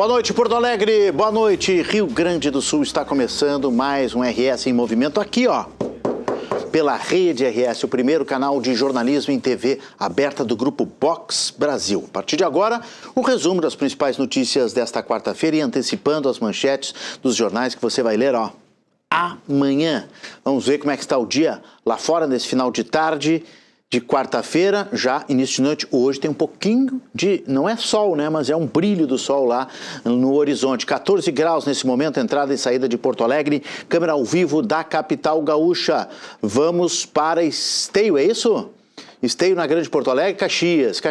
Boa noite, Porto Alegre. Boa noite, Rio Grande do Sul. Está começando mais um RS em Movimento aqui, ó. Pela Rede RS, o primeiro canal de jornalismo em TV aberta do Grupo Box Brasil. A partir de agora, um resumo das principais notícias desta quarta-feira e antecipando as manchetes dos jornais que você vai ler, ó, amanhã. Vamos ver como é que está o dia lá fora nesse final de tarde de quarta-feira, já início de noite. Hoje tem um pouquinho de, não é sol, né, mas é um brilho do sol lá no horizonte. 14 graus nesse momento, entrada e saída de Porto Alegre, câmera ao vivo da capital gaúcha. Vamos para Esteio, é isso? Esteio na Grande Porto Alegre, Caxias.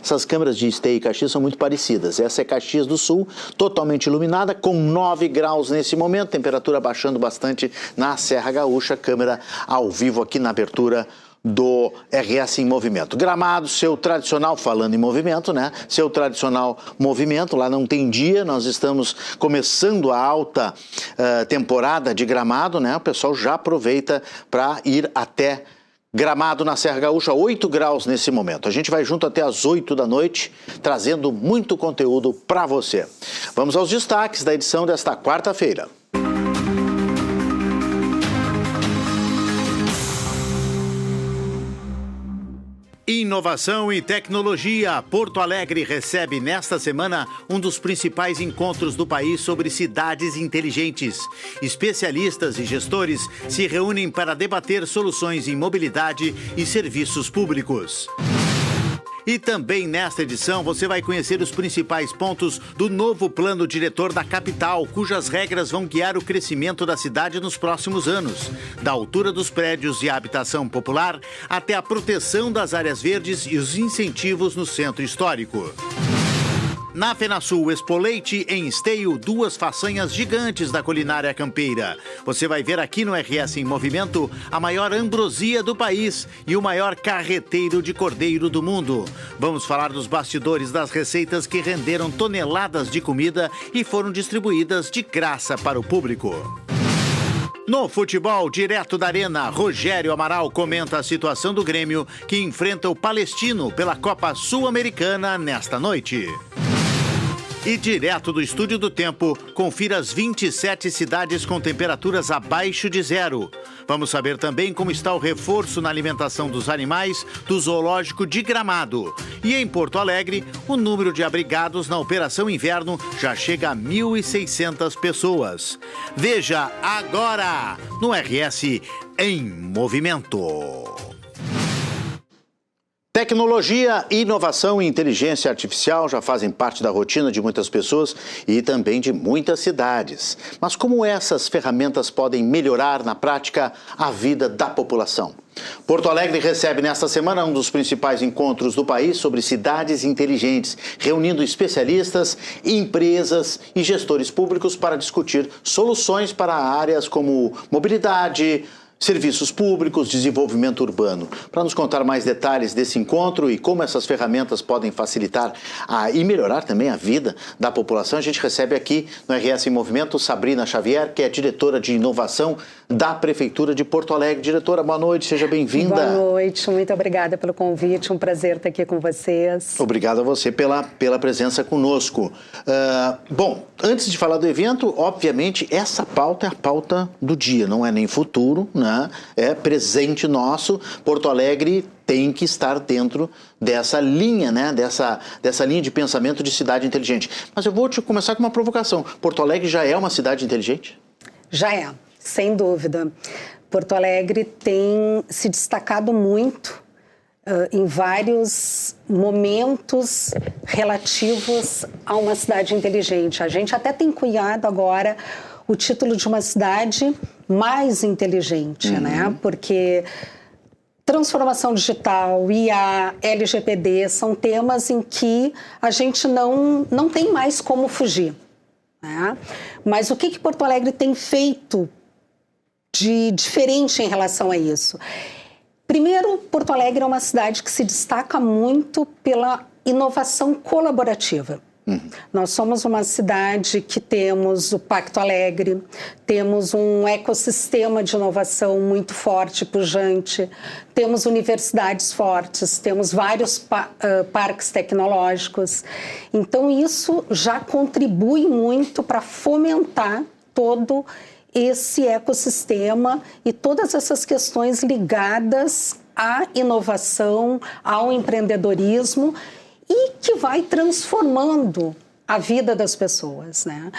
Essas câmeras de Esteio e Caxias são muito parecidas. Essa é Caxias do Sul, totalmente iluminada, com 9 graus nesse momento, temperatura baixando bastante na Serra Gaúcha, câmera ao vivo aqui na abertura do RS em Movimento. Gramado, seu tradicional, falando em movimento, né? Seu tradicional movimento, lá não tem dia, nós estamos começando a alta temporada de Gramado, né? O pessoal já aproveita para ir até Gramado na Serra Gaúcha, 8 graus nesse momento. A gente vai junto até às 8 da noite, trazendo muito conteúdo para você. Vamos aos destaques da edição desta quarta-feira. Inovação e tecnologia. Porto Alegre recebe nesta semana um dos principais encontros do país sobre cidades inteligentes. Especialistas e gestores se reúnem para debater soluções em mobilidade e serviços públicos. E também nesta edição você vai conhecer os principais pontos do novo plano diretor da capital, cujas regras vão guiar o crescimento da cidade nos próximos anos. Da altura dos prédios e a habitação popular até a proteção das áreas verdes e os incentivos no centro histórico. Na FenaSul Expo Leite, em Esteio, 2 façanhas gigantes da culinária campeira. Você vai ver aqui no RS em Movimento a maior ambrosia do país e o maior carreteiro de cordeiro do mundo. Vamos falar dos bastidores das receitas que renderam toneladas de comida e foram distribuídas de graça para o público. No futebol, direto da Arena, Rogério Amaral comenta a situação do Grêmio, que enfrenta o Palestino pela Copa Sul-Americana nesta noite. E direto do Estúdio do Tempo, confira as 27 cidades com temperaturas abaixo de zero. Vamos saber também como está o reforço na alimentação dos animais do Zoológico de Gramado. E em Porto Alegre, o número de abrigados na Operação Inverno já chega a 1.600 pessoas. Veja agora no RS em Movimento. Tecnologia, inovação e inteligência artificial já fazem parte da rotina de muitas pessoas e também de muitas cidades. Mas como essas ferramentas podem melhorar na prática a vida da população? Porto Alegre recebe nesta semana um dos principais encontros do país sobre cidades inteligentes, reunindo especialistas, empresas e gestores públicos para discutir soluções para áreas como mobilidade, serviços públicos, desenvolvimento urbano. Para nos contar mais detalhes desse encontro e como essas ferramentas podem facilitar e melhorar também a vida da população, a gente recebe aqui no RS em Movimento Sabrina Xavier, que é diretora de inovação da Prefeitura de Porto Alegre. Diretora, boa noite, seja bem-vinda. Boa noite, muito obrigada pelo convite, um prazer estar aqui com vocês. Obrigado a você pela presença conosco. Bom, antes de falar do evento, obviamente, essa pauta é a pauta do dia, não é nem futuro, né? É presente nosso. Porto Alegre tem que estar dentro dessa linha, né? Dessa linha de pensamento de cidade inteligente. Mas eu vou começar com uma provocação. Porto Alegre já é uma cidade inteligente? Já é, sem dúvida. Porto Alegre tem se destacado muito em vários momentos relativos a uma cidade inteligente. A gente até tem cunhado agora o título de uma cidade mais inteligente, né? Porque transformação digital, IA, LGPD são temas em que a gente não tem mais como fugir, né? Mas o que Porto Alegre tem feito de diferente em relação a isso? Primeiro, Porto Alegre é uma cidade que se destaca muito pela inovação colaborativa. Nós somos uma cidade que temos o Pacto Alegre, temos um ecossistema de inovação muito forte, pujante, temos universidades fortes, temos vários parques tecnológicos. Então, isso já contribui muito para fomentar todo esse ecossistema e todas essas questões ligadas à inovação, ao empreendedorismo, e que vai transformando a vida das pessoas, né?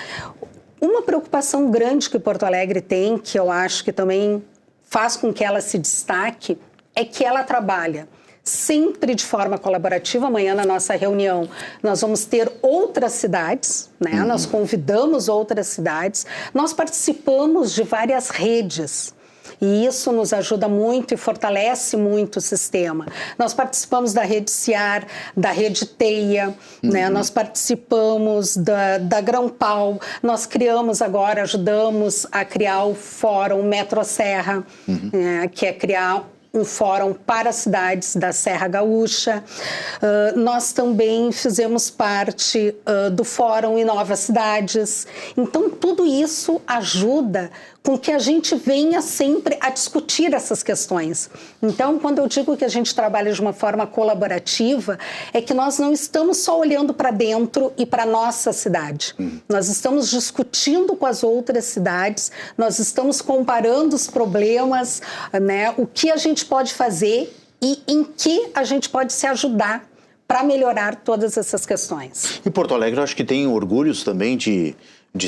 Uma preocupação grande que Porto Alegre tem, que eu acho que também faz com que ela se destaque, é que ela trabalha sempre de forma colaborativa. Amanhã, na nossa reunião, nós vamos ter outras cidades, né? Nós convidamos outras cidades, nós participamos de várias redes. E isso nos ajuda muito e fortalece muito o sistema. Nós participamos da Rede Ciar, da Rede Teia, né? Nós participamos da Grão-Pau, nós criamos agora, ajudamos a criar o Fórum Metro Serra, que é criar um fórum para as cidades da Serra Gaúcha. Nós também fizemos parte do Fórum Inova Cidades. Então, tudo isso ajuda com que a gente venha sempre a discutir essas questões. Então, quando eu digo que a gente trabalha de uma forma colaborativa, é que nós não estamos só olhando para dentro e para a nossa cidade. Nós estamos discutindo com as outras cidades, nós estamos comparando os problemas, né, o que a gente pode fazer e em que a gente pode se ajudar para melhorar todas essas questões. E Porto Alegre, eu acho que tem orgulhos também de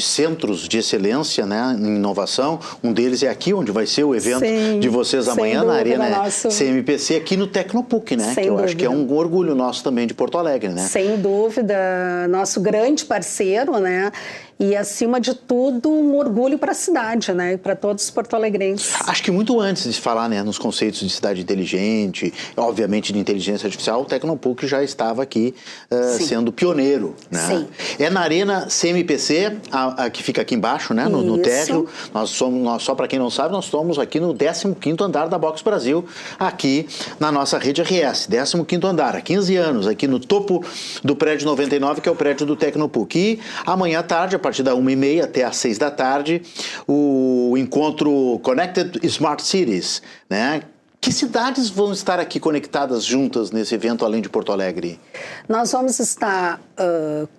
centros de excelência, né, em inovação. Um deles é aqui, onde vai ser o evento de vocês amanhã, na Arena CMPC, aqui no Tecnopuc, né? Que eu acho que é um orgulho nosso também de Porto Alegre, né? Sem dúvida, nosso grande parceiro, né? E, acima de tudo, um orgulho para a cidade, né? E para todos os porto-alegrenses. Acho que muito antes de falar, né, nos conceitos de cidade inteligente, obviamente de inteligência artificial, o Tecnopuc já estava aqui sendo pioneiro, né? Sim. É na Arena CMPC, que fica aqui embaixo, né, no térreo. Só para quem não sabe, nós estamos aqui no 15º andar da Box Brasil, aqui na nossa rede RS, 15º andar, há 15 anos, aqui no topo do prédio 99, que é o prédio do Tecnopuc. E amanhã à tarde, a partir da 1h30 até às 6 da tarde, o encontro Connected Smart Cities, né? Que cidades vão estar aqui conectadas juntas nesse evento, além de Porto Alegre? Nós vamos estar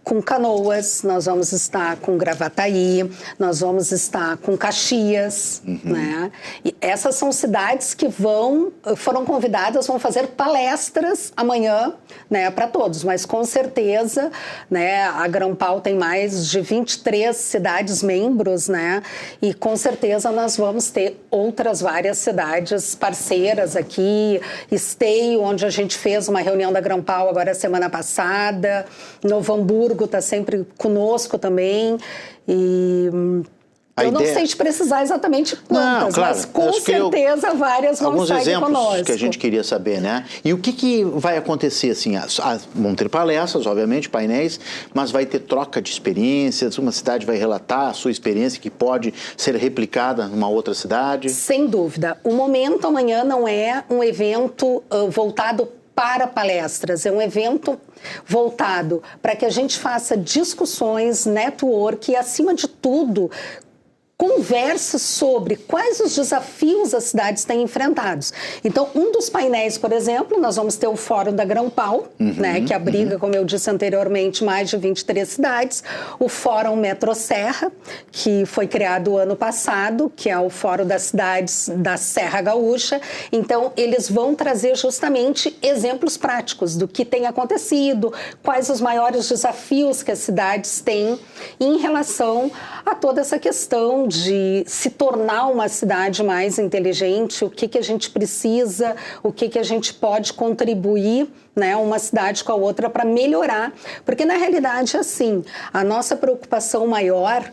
com Canoas, nós vamos estar com Gravataí, nós vamos estar com Caxias, né? E essas são cidades que foram convidadas, vão fazer palestras amanhã, né, para todos, mas com certeza, né, a Grão-Pau tem mais de 23 cidades membros, né? E com certeza nós vamos ter outras várias cidades parceiras aqui, Esteio, onde a gente fez uma reunião da Grão-Pau agora semana passada, Novo Hamburgo está sempre conosco também, e eu não sei te precisar exatamente quantas, claro, mas com certeza várias vão alguns estar aqui conosco. Alguns exemplos que a gente queria saber, né? E o que vai acontecer, assim? Vão ter palestras, obviamente, painéis, mas vai ter troca de experiências, uma cidade vai relatar a sua experiência que pode ser replicada numa outra cidade? Sem dúvida. O Momento amanhã não é um evento voltado para palestras, é um evento voltado para que a gente faça discussões, network e, acima de tudo, converse sobre quais os desafios as cidades têm enfrentados. Então, um dos painéis, por exemplo, nós vamos ter o Fórum da Grão-Pau, né, que abriga, como eu disse anteriormente, mais de 23 cidades. O Fórum Metro Serra, que foi criado ano passado, que é o Fórum das Cidades da Serra Gaúcha. Então, eles vão trazer justamente exemplos práticos do que tem acontecido, quais os maiores desafios que as cidades têm em relação a toda essa questão de se tornar uma cidade mais inteligente, o que a gente precisa, o que a gente pode contribuir, né, uma cidade com a outra para melhorar. Porque, na realidade, assim, a nossa preocupação maior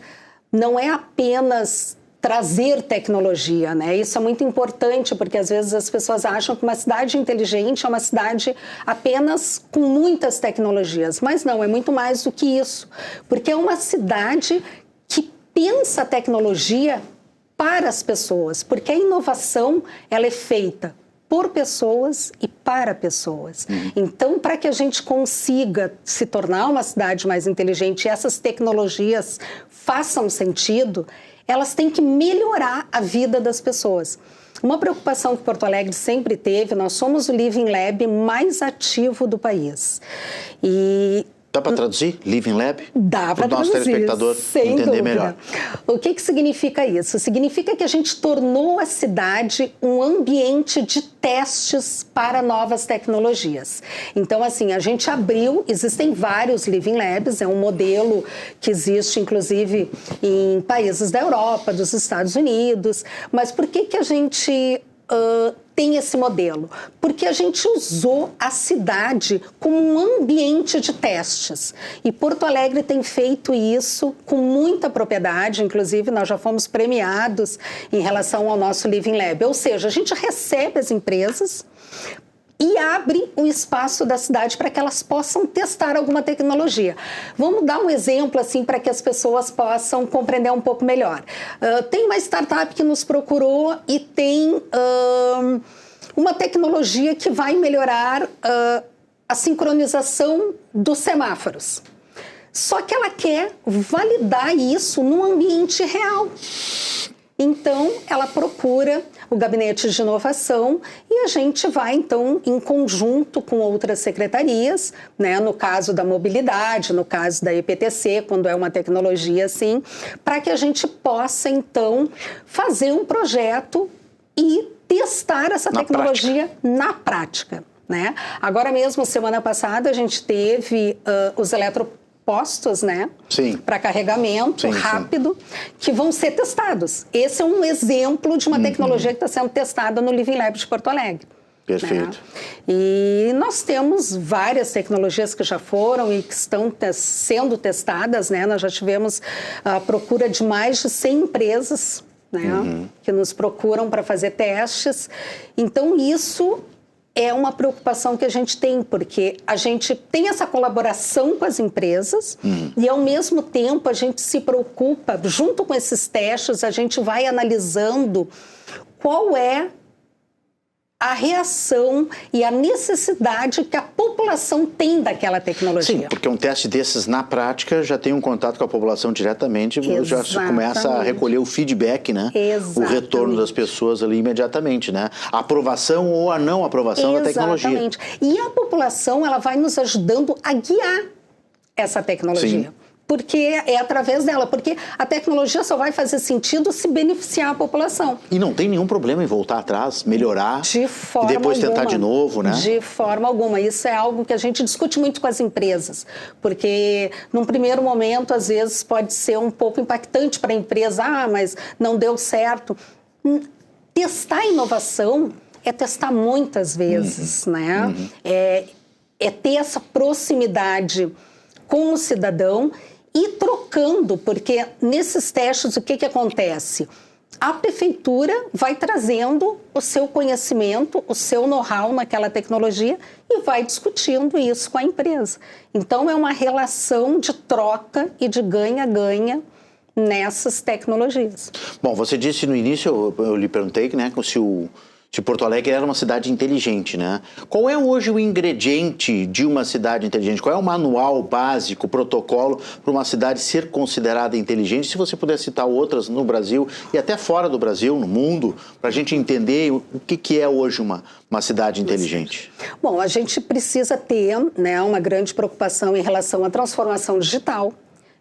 não é apenas trazer tecnologia, né? Isso é muito importante, porque às vezes as pessoas acham que uma cidade inteligente é uma cidade apenas com muitas tecnologias. Mas não, é muito mais do que isso. Porque é uma cidade que pensa a tecnologia para as pessoas, porque a inovação ela é feita por pessoas e para pessoas. Então, para que a gente consiga se tornar uma cidade mais inteligente e essas tecnologias façam sentido, elas têm que melhorar a vida das pessoas. Uma preocupação que Porto Alegre sempre teve, nós somos o Living Lab mais ativo do país. Dá para traduzir? Living Lab? Dá para traduzir, nosso telespectador sem entender dúvida. melhor. O que significa isso? Significa que a gente tornou a cidade um ambiente de testes para novas tecnologias. Então, assim, a gente abriu, existem vários Living Labs, é um modelo que existe, inclusive, em países da Europa, dos Estados Unidos. Mas por que a gente tem esse modelo? Porque a gente usou a cidade como um ambiente de testes. E Porto Alegre tem feito isso com muita propriedade, inclusive nós já fomos premiados em relação ao nosso Living Lab. Ou seja, a gente recebe as empresas e abre o espaço da cidade para que elas possam testar alguma tecnologia. Vamos dar um exemplo assim para que as pessoas possam compreender um pouco melhor. Tem uma startup que nos procurou e tem uma tecnologia que vai melhorar a sincronização dos semáforos. Só que ela quer validar isso num ambiente real. Então, ela procura o gabinete de inovação e a gente vai, então, em conjunto com outras secretarias, né, no caso da mobilidade, no caso da EPTC, quando é uma tecnologia assim, para que a gente possa, então, fazer um projeto e testar essa tecnologia na prática. Né? Agora mesmo, semana passada, a gente teve os eletropostos, né? Para carregamento rápido, que vão ser testados. Esse é um exemplo de uma tecnologia que está sendo testada no Living Lab de Porto Alegre. Perfeito. Né? E nós temos várias tecnologias que já foram e que estão sendo testadas, né? Nós já tivemos a procura de mais de 100 empresas, né? Que nos procuram para fazer testes. Então, isso é uma preocupação que a gente tem, porque a gente tem essa colaboração com as empresas e, ao mesmo tempo, a gente se preocupa, junto com esses testes, a gente vai analisando qual é a reação e a necessidade que a população tem daquela tecnologia. Sim, porque um teste desses, na prática, já tem um contato com a população diretamente, já se começa a recolher o feedback, né? Exatamente. O retorno das pessoas ali imediatamente, né? A aprovação ou a não aprovação da tecnologia. Exatamente. E a população, ela vai nos ajudando a guiar essa tecnologia. Sim. Porque é através dela, porque a tecnologia só vai fazer sentido se beneficiar a população. E não tem nenhum problema em voltar atrás, melhorar, de forma e depois alguma, tentar de novo, né? De forma alguma. Isso é algo que a gente discute muito com as empresas, porque num primeiro momento, às vezes, pode ser um pouco impactante para a empresa, mas não deu certo. Testar inovação é testar muitas vezes, né? É ter essa proximidade com o cidadão e trocando, porque nesses testes o que acontece? A prefeitura vai trazendo o seu conhecimento, o seu know-how naquela tecnologia e vai discutindo isso com a empresa. Então é uma relação de troca e de ganha-ganha nessas tecnologias. Bom, você disse no início, eu lhe perguntei, né, se Porto Alegre era uma cidade inteligente, né? Qual é hoje o ingrediente de uma cidade inteligente? Qual é o manual básico, o protocolo para uma cidade ser considerada inteligente? Se você puder citar outras no Brasil e até fora do Brasil, no mundo, para a gente entender o que é hoje uma cidade inteligente. Bom, a gente precisa ter, né, uma grande preocupação em relação à transformação digital,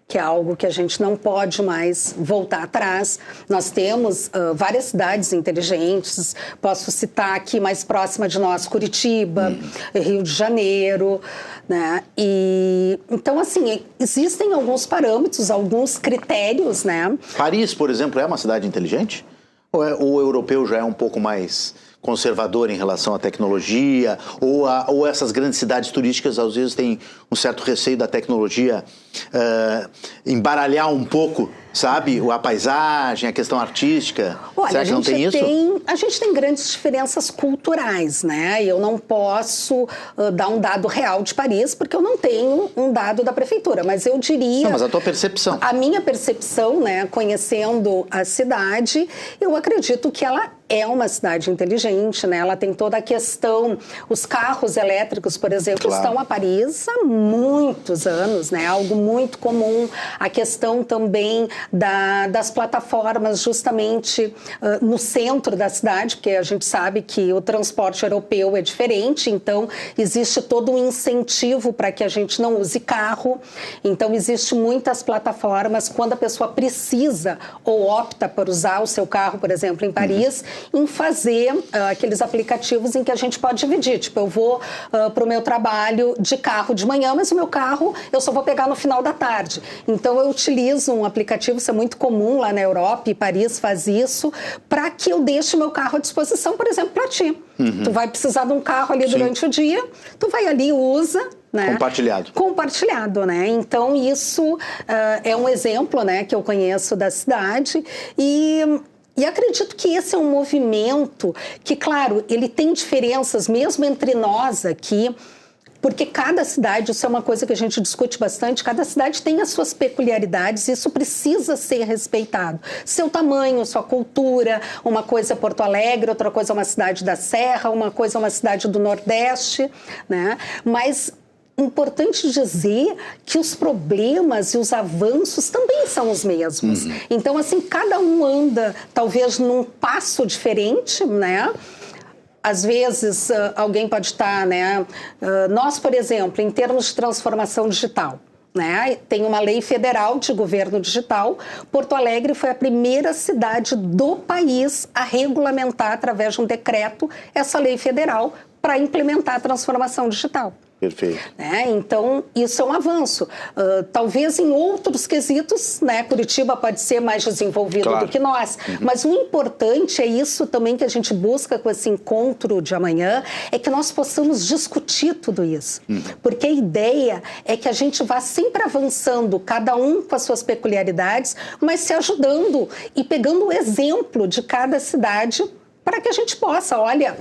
que é algo que a gente não pode mais voltar atrás. Nós temos várias cidades inteligentes, posso citar aqui mais próxima de nós, Curitiba, Rio de Janeiro, né? E, então, assim, existem alguns parâmetros, alguns critérios, né? Paris, por exemplo, é uma cidade inteligente? Ou o europeu já é um pouco mais conservador em relação à tecnologia, ou essas grandes cidades turísticas às vezes têm um certo receio da tecnologia embaralhar um pouco, sabe? A paisagem, a questão artística. Olha, será que não tem isso? A gente tem grandes diferenças culturais, né? E eu não posso dar um dado real de Paris, porque eu não tenho um dado da prefeitura, mas eu diria... Não, mas a tua percepção. A minha percepção, né, conhecendo a cidade, eu acredito que ela é uma cidade inteligente, né? Ela tem toda a questão, os carros elétricos, por exemplo, estão a Paris há muitos anos, né? Algo muito comum. A questão também das plataformas justamente no centro da cidade, porque a gente sabe que o transporte europeu é diferente, então existe todo um incentivo para que a gente não use carro. Então existe muitas plataformas quando a pessoa precisa ou opta por usar o seu carro, por exemplo, em Paris, em fazer aqueles aplicativos em que a gente pode dividir. Tipo, eu vou para o meu trabalho de carro de manhã, mas o meu carro eu só vou pegar no final da tarde. Então eu utilizo um aplicativo, isso é muito comum lá na Europa, e Paris faz isso, para que eu deixe o meu carro à disposição, por exemplo, para ti. Tu vai precisar de um carro ali durante o dia, tu vai ali e usa, né? Compartilhado, né? Então, isso é um exemplo, né, que eu conheço da cidade e acredito que esse é um movimento que, claro, ele tem diferenças mesmo entre nós aqui, porque cada cidade, isso é uma coisa que a gente discute bastante, cada cidade tem as suas peculiaridades, isso precisa ser respeitado. Seu tamanho, sua cultura, uma coisa é Porto Alegre, outra coisa é uma cidade da Serra, uma coisa é uma cidade do Nordeste, né? Mas importante dizer que os problemas e os avanços também são os mesmos. Então, assim, cada um anda, talvez, num passo diferente, né? Às vezes, alguém pode estar, né? Nós, por exemplo, em termos de transformação digital, né? Tem uma lei federal de governo digital. Porto Alegre foi a primeira cidade do país a regulamentar, através de um decreto, essa lei federal para implementar a transformação digital. Perfeito. Então, isso é um avanço. Talvez em outros quesitos, né, Curitiba pode ser mais desenvolvido do que nós, mas o importante é isso também que a gente busca com esse encontro de amanhã, é que nós possamos discutir tudo isso. Porque a ideia é que a gente vá sempre avançando, cada um com as suas peculiaridades, mas se ajudando e pegando o exemplo de cada cidade para que a gente possa, olha,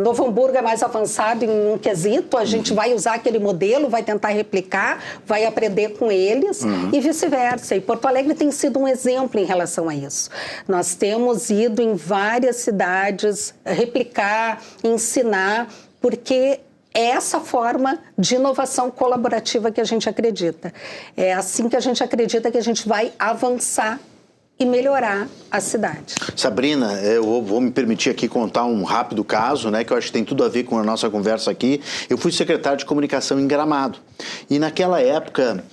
Novo Hamburgo é mais avançado em um quesito, a gente vai usar aquele modelo, vai tentar replicar, vai aprender com eles e vice-versa. E Porto Alegre tem sido um exemplo em relação a isso. Nós temos ido em várias cidades replicar, ensinar, porque é essa forma de inovação colaborativa que a gente acredita. É assim que a gente acredita que a gente vai avançar e melhorar a cidade. Sabrina, eu vou me permitir aqui contar um rápido caso, né, que eu acho que tem tudo a ver com a nossa conversa aqui. Eu fui secretário de comunicação em Gramado. E naquela época,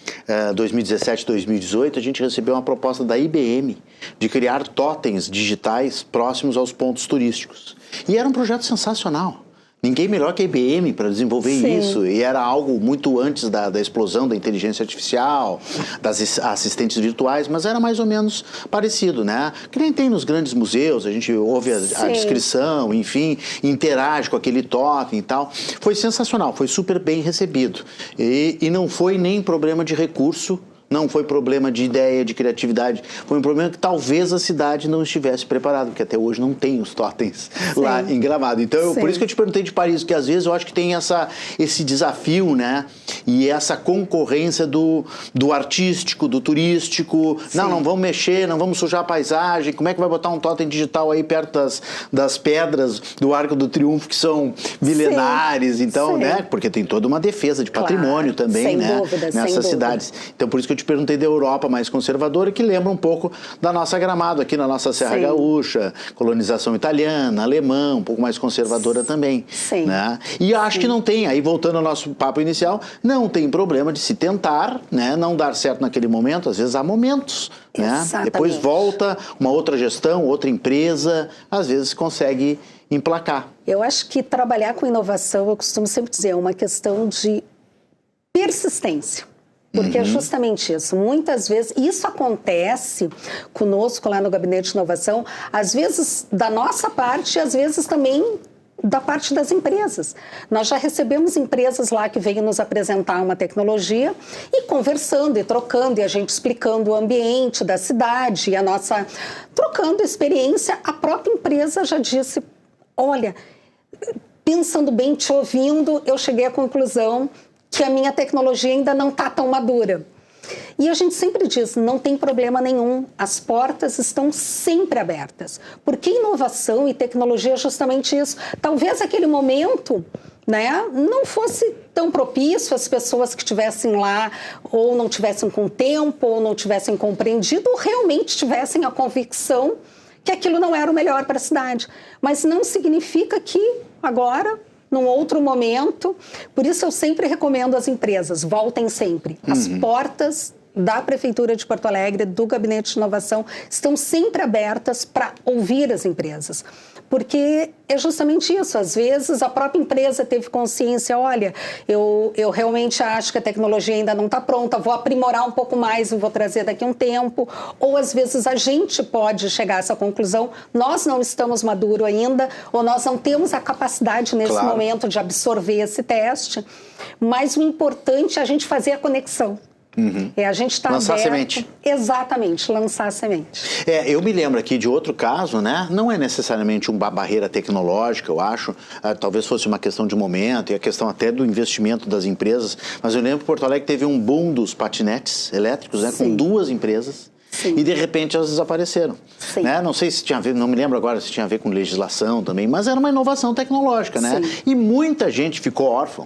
2017, 2018, a gente recebeu uma proposta da IBM de criar totens digitais próximos aos pontos turísticos. E era um projeto sensacional. Ninguém melhor que a IBM para desenvolver isso. E era algo muito antes da explosão da inteligência artificial, das assistentes virtuais, mas era mais ou menos parecido, né? Que nem tem nos grandes museus, a gente ouve a descrição, enfim, interage com aquele totem e tal. Foi sensacional, foi super bem recebido. E não foi nem problema de recurso, não foi problema de ideia, de criatividade, foi um problema que talvez a cidade não estivesse preparada, porque até hoje não tem os totens lá em Gramado. Então, por isso que eu te perguntei de Paris, porque às vezes eu acho que tem esse desafio, né? E essa concorrência do artístico, do turístico. Não vamos mexer, não vamos sujar a paisagem. Como é que vai botar um totem digital aí perto das pedras do Arco do Triunfo, que são milenares? Então, né? Porque tem toda uma defesa de patrimônio também, né? Nessas cidades. Então, por isso que eu te perguntei da Europa mais conservadora, que lembra um pouco da nossa Gramado aqui na nossa Serra Gaúcha, colonização italiana, alemã, um pouco mais conservadora também. Né? E eu acho que não tem, aí voltando ao nosso papo inicial, não tem problema de se tentar, né? Não dar certo naquele momento, às vezes há momentos, né? Depois volta uma outra gestão, outra empresa, às vezes consegue emplacar. Eu acho que trabalhar com inovação, eu costumo sempre dizer, é uma questão de persistência. Porque é justamente isso. Muitas vezes, isso acontece conosco lá no Gabinete de Inovação, às vezes da nossa parte e às vezes também da parte das empresas. Nós já recebemos empresas lá que veio nos apresentar uma tecnologia e conversando e trocando, e a gente explicando o ambiente da cidade e a nossa... trocando experiência, a própria empresa já disse, olha, pensando bem, te ouvindo, eu cheguei à conclusão que a minha tecnologia ainda não está tão madura. E a gente sempre diz, não tem problema nenhum, as portas estão sempre abertas. Porque inovação e tecnologia é justamente isso. Talvez aquele momento, né, não fosse tão propício às pessoas que estivessem lá ou não tivessem com tempo, ou não tivessem compreendido, ou realmente tivessem a convicção que aquilo não era o melhor para a cidade. Mas não significa que agora, num outro momento, por isso eu sempre recomendo às empresas, voltem sempre. As portas da Prefeitura de Porto Alegre, do Gabinete de Inovação, estão sempre abertas para ouvir as empresas. Porque é justamente isso, às vezes a própria empresa teve consciência, olha, eu realmente acho que a tecnologia ainda não está pronta, vou aprimorar um pouco mais e vou trazer daqui a um tempo, ou às vezes a gente pode chegar a essa conclusão, nós não estamos maduros ainda, ou nós não temos a capacidade nesse momento de absorver esse teste, mas o importante é a gente fazer a conexão. É a gente está lançar aberto, semente. Exatamente, lançar a semente. Eu me lembro aqui de outro caso, né? Não é necessariamente uma barreira tecnológica, eu acho. Talvez fosse uma questão de momento e a questão até do investimento das empresas. Mas eu lembro que Porto Alegre teve um boom dos patinetes elétricos, né? Com 2 empresas. Sim. E de repente elas desapareceram. Né? Não sei se tinha a ver, não me lembro agora se tinha a ver com legislação também, mas era uma inovação tecnológica, né? Sim. E muita gente ficou órfã,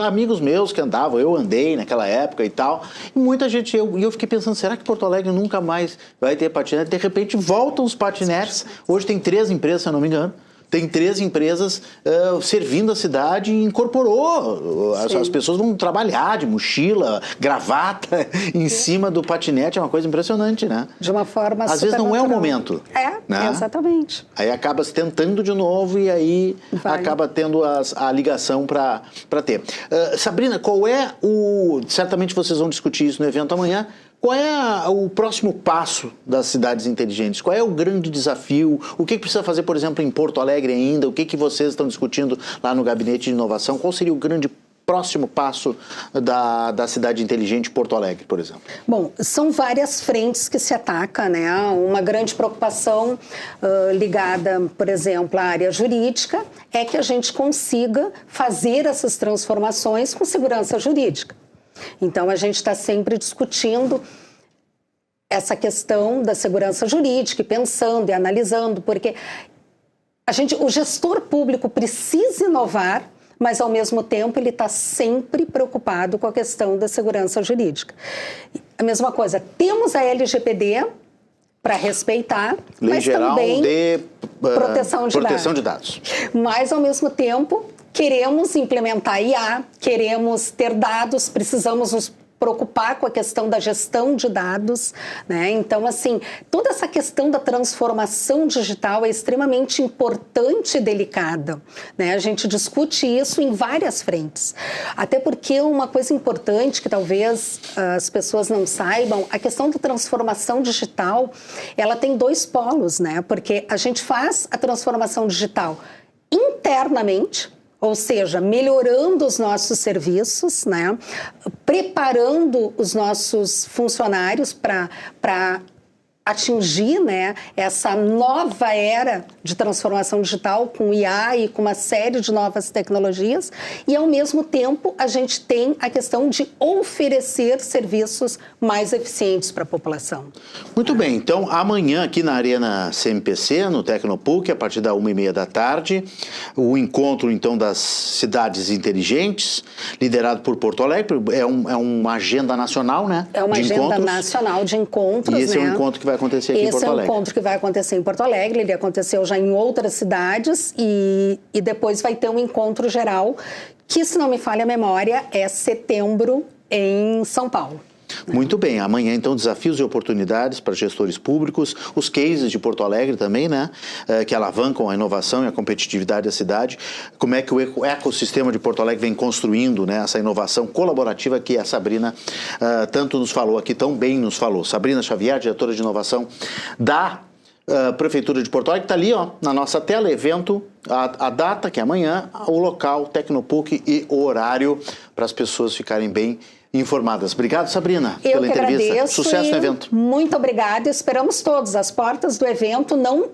amigos meus que andavam, eu andei naquela época e tal, e muita gente, eu fiquei pensando, será que Porto Alegre nunca mais vai ter patinete? De repente voltam os patinetes, hoje tem 3 empresas, se eu não me engano. Tem 3 empresas servindo a cidade e incorporou. As pessoas vão trabalhar de mochila, gravata, em cima do patinete. É uma coisa impressionante, né? De uma forma às vezes não é o momento. Né? Exatamente. Aí acaba se tentando de novo e aí acaba tendo a ligação para ter. Sabrina, qual é certamente vocês vão discutir isso no evento amanhã. Qual é o próximo passo das cidades inteligentes? Qual é o grande desafio? O que precisa fazer, por exemplo, em Porto Alegre ainda? O que vocês estão discutindo lá no Gabinete de Inovação? Qual seria o grande próximo passo da cidade inteligente Porto Alegre, por exemplo? Bom, são várias frentes que se atacam, né? Uma grande preocupação ligada, por exemplo, à área jurídica é que a gente consiga fazer essas transformações com segurança jurídica. Então, a gente está sempre discutindo essa questão da segurança jurídica, e pensando e analisando, porque o gestor público precisa inovar, mas, ao mesmo tempo, ele está sempre preocupado com a questão da segurança jurídica. A mesma coisa, temos a LGPD para respeitar, Lei mas Geral também de proteção de dados. Mas, ao mesmo tempo, queremos implementar IA, queremos ter dados, precisamos nos preocupar com a questão da gestão de dados, né? Então, assim, toda essa questão da transformação digital é extremamente importante e delicada, né? A gente discute isso em várias frentes. Até porque uma coisa importante que talvez as pessoas não saibam, a questão da transformação digital, ela tem 2 polos, né? Porque a gente faz a transformação digital internamente, ou seja, melhorando os nossos serviços, né? Preparando os nossos funcionários para atingir, né, essa nova era de transformação digital com IA e com uma série de novas tecnologias, e ao mesmo tempo a gente tem a questão de oferecer serviços mais eficientes para a população. Muito bem, então amanhã aqui na Arena CMPC, no Tecnopuc, a partir da 1h30 da tarde, o encontro então das cidades inteligentes, liderado por Porto Alegre, é uma agenda nacional, né? É uma agenda nacional de encontros, e esse é um encontro que vai acontecer aqui em Porto Alegre. Esse é um encontro que vai acontecer em Porto Alegre, ele aconteceu já em outras cidades e depois vai ter um encontro geral que, se não me falha a memória, é setembro em São Paulo. Muito bem, amanhã então desafios e oportunidades para gestores públicos, os cases de Porto Alegre também, né, que alavancam a inovação e a competitividade da cidade, como é que o ecossistema de Porto Alegre vem construindo, né, essa inovação colaborativa que a Sabrina tanto nos falou aqui, tão bem nos falou. Sabrina Xavier, diretora de inovação da Prefeitura de Porto Alegre, está ali ó, na nossa tela, evento, a data que é amanhã, o local, Tecnopuc e o horário para as pessoas ficarem bem informadas. Obrigado, Sabrina, pela entrevista. Agradeço. Sucesso no evento. Muito obrigada. Esperamos todos. As portas do evento não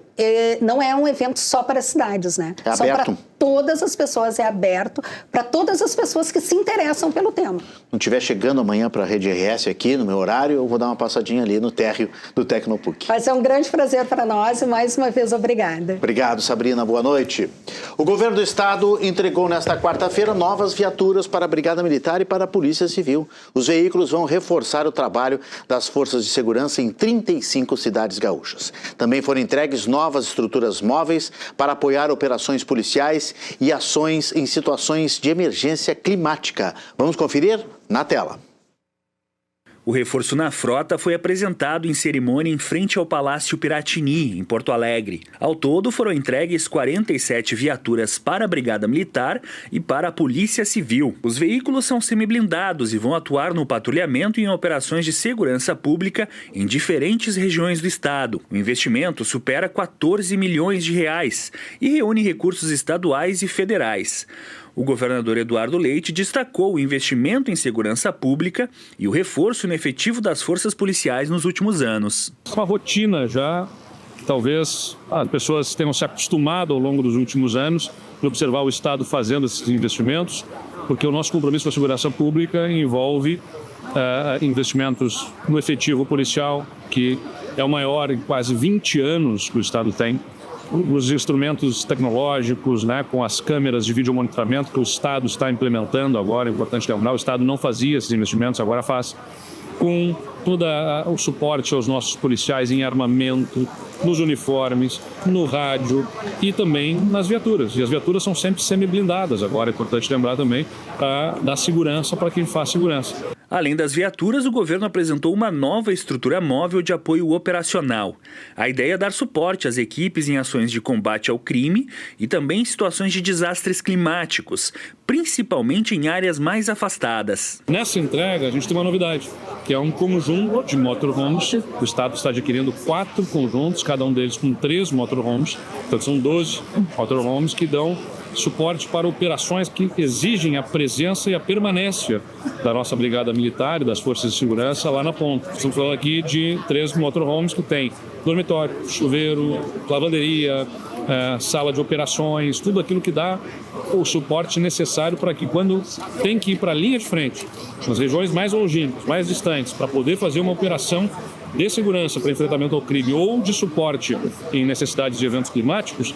não é um evento só para as cidades, né? É só aberto? para todas as pessoas, é aberto para todas as pessoas que se interessam pelo tema. Não estiver chegando amanhã para a Rede RS aqui no meu horário, eu vou dar uma passadinha ali no térreo do Tecnopuc. Vai ser um grande prazer para nós e mais uma vez obrigada. Obrigado, Sabrina. Boa noite. O governo do estado entregou nesta quarta-feira novas viaturas para a Brigada Militar e para a Polícia Civil. Os veículos vão reforçar o trabalho das forças de segurança em 35 cidades gaúchas. Também foram entregues novas estruturas móveis para apoiar operações policiais e ações em situações de emergência climática. Vamos conferir na tela. O reforço na frota foi apresentado em cerimônia em frente ao Palácio Piratini, em Porto Alegre. Ao todo, foram entregues 47 viaturas para a Brigada Militar e para a Polícia Civil. Os veículos são semiblindados e vão atuar no patrulhamento e em operações de segurança pública em diferentes regiões do estado. O investimento supera 14 milhões de reais e reúne recursos estaduais e federais. O governador Eduardo Leite destacou o investimento em segurança pública e o reforço no efetivo das forças policiais nos últimos anos. Uma rotina já, talvez as pessoas tenham se acostumado ao longo dos últimos anos de observar o Estado fazendo esses investimentos, porque o nosso compromisso com a segurança pública envolve investimentos no efetivo policial, que é o maior em quase 20 anos que o Estado tem. Os instrumentos tecnológicos, né, com as câmeras de vídeo monitoramento que o Estado está implementando agora, é importante lembrar, o Estado não fazia esses investimentos, agora faz, com todo o suporte aos nossos policiais em armamento, nos uniformes, no rádio e também nas viaturas. E as viaturas são sempre semi-blindadas, agora é importante lembrar também da segurança para quem faz segurança. Além das viaturas, o governo apresentou uma nova estrutura móvel de apoio operacional. A ideia é dar suporte às equipes em ações de combate ao crime e também em situações de desastres climáticos, principalmente em áreas mais afastadas. Nessa entrega, a gente tem uma novidade, que é um conjunto de motorhomes. O Estado está adquirindo 4 conjuntos, cada um deles com 3 motorhomes. Então, são 12 motorhomes que dão suporte para operações que exigem a presença e a permanência da nossa Brigada Militar e das Forças de Segurança lá na ponta. Estamos falando aqui de 3 motorhomes que têm dormitório, chuveiro, lavanderia, sala de operações, tudo aquilo que dá o suporte necessário para que, quando tem que ir para a linha de frente, nas regiões mais longínquas, mais distantes, para poder fazer uma operação de segurança para enfrentamento ao crime ou de suporte em necessidades de eventos climáticos,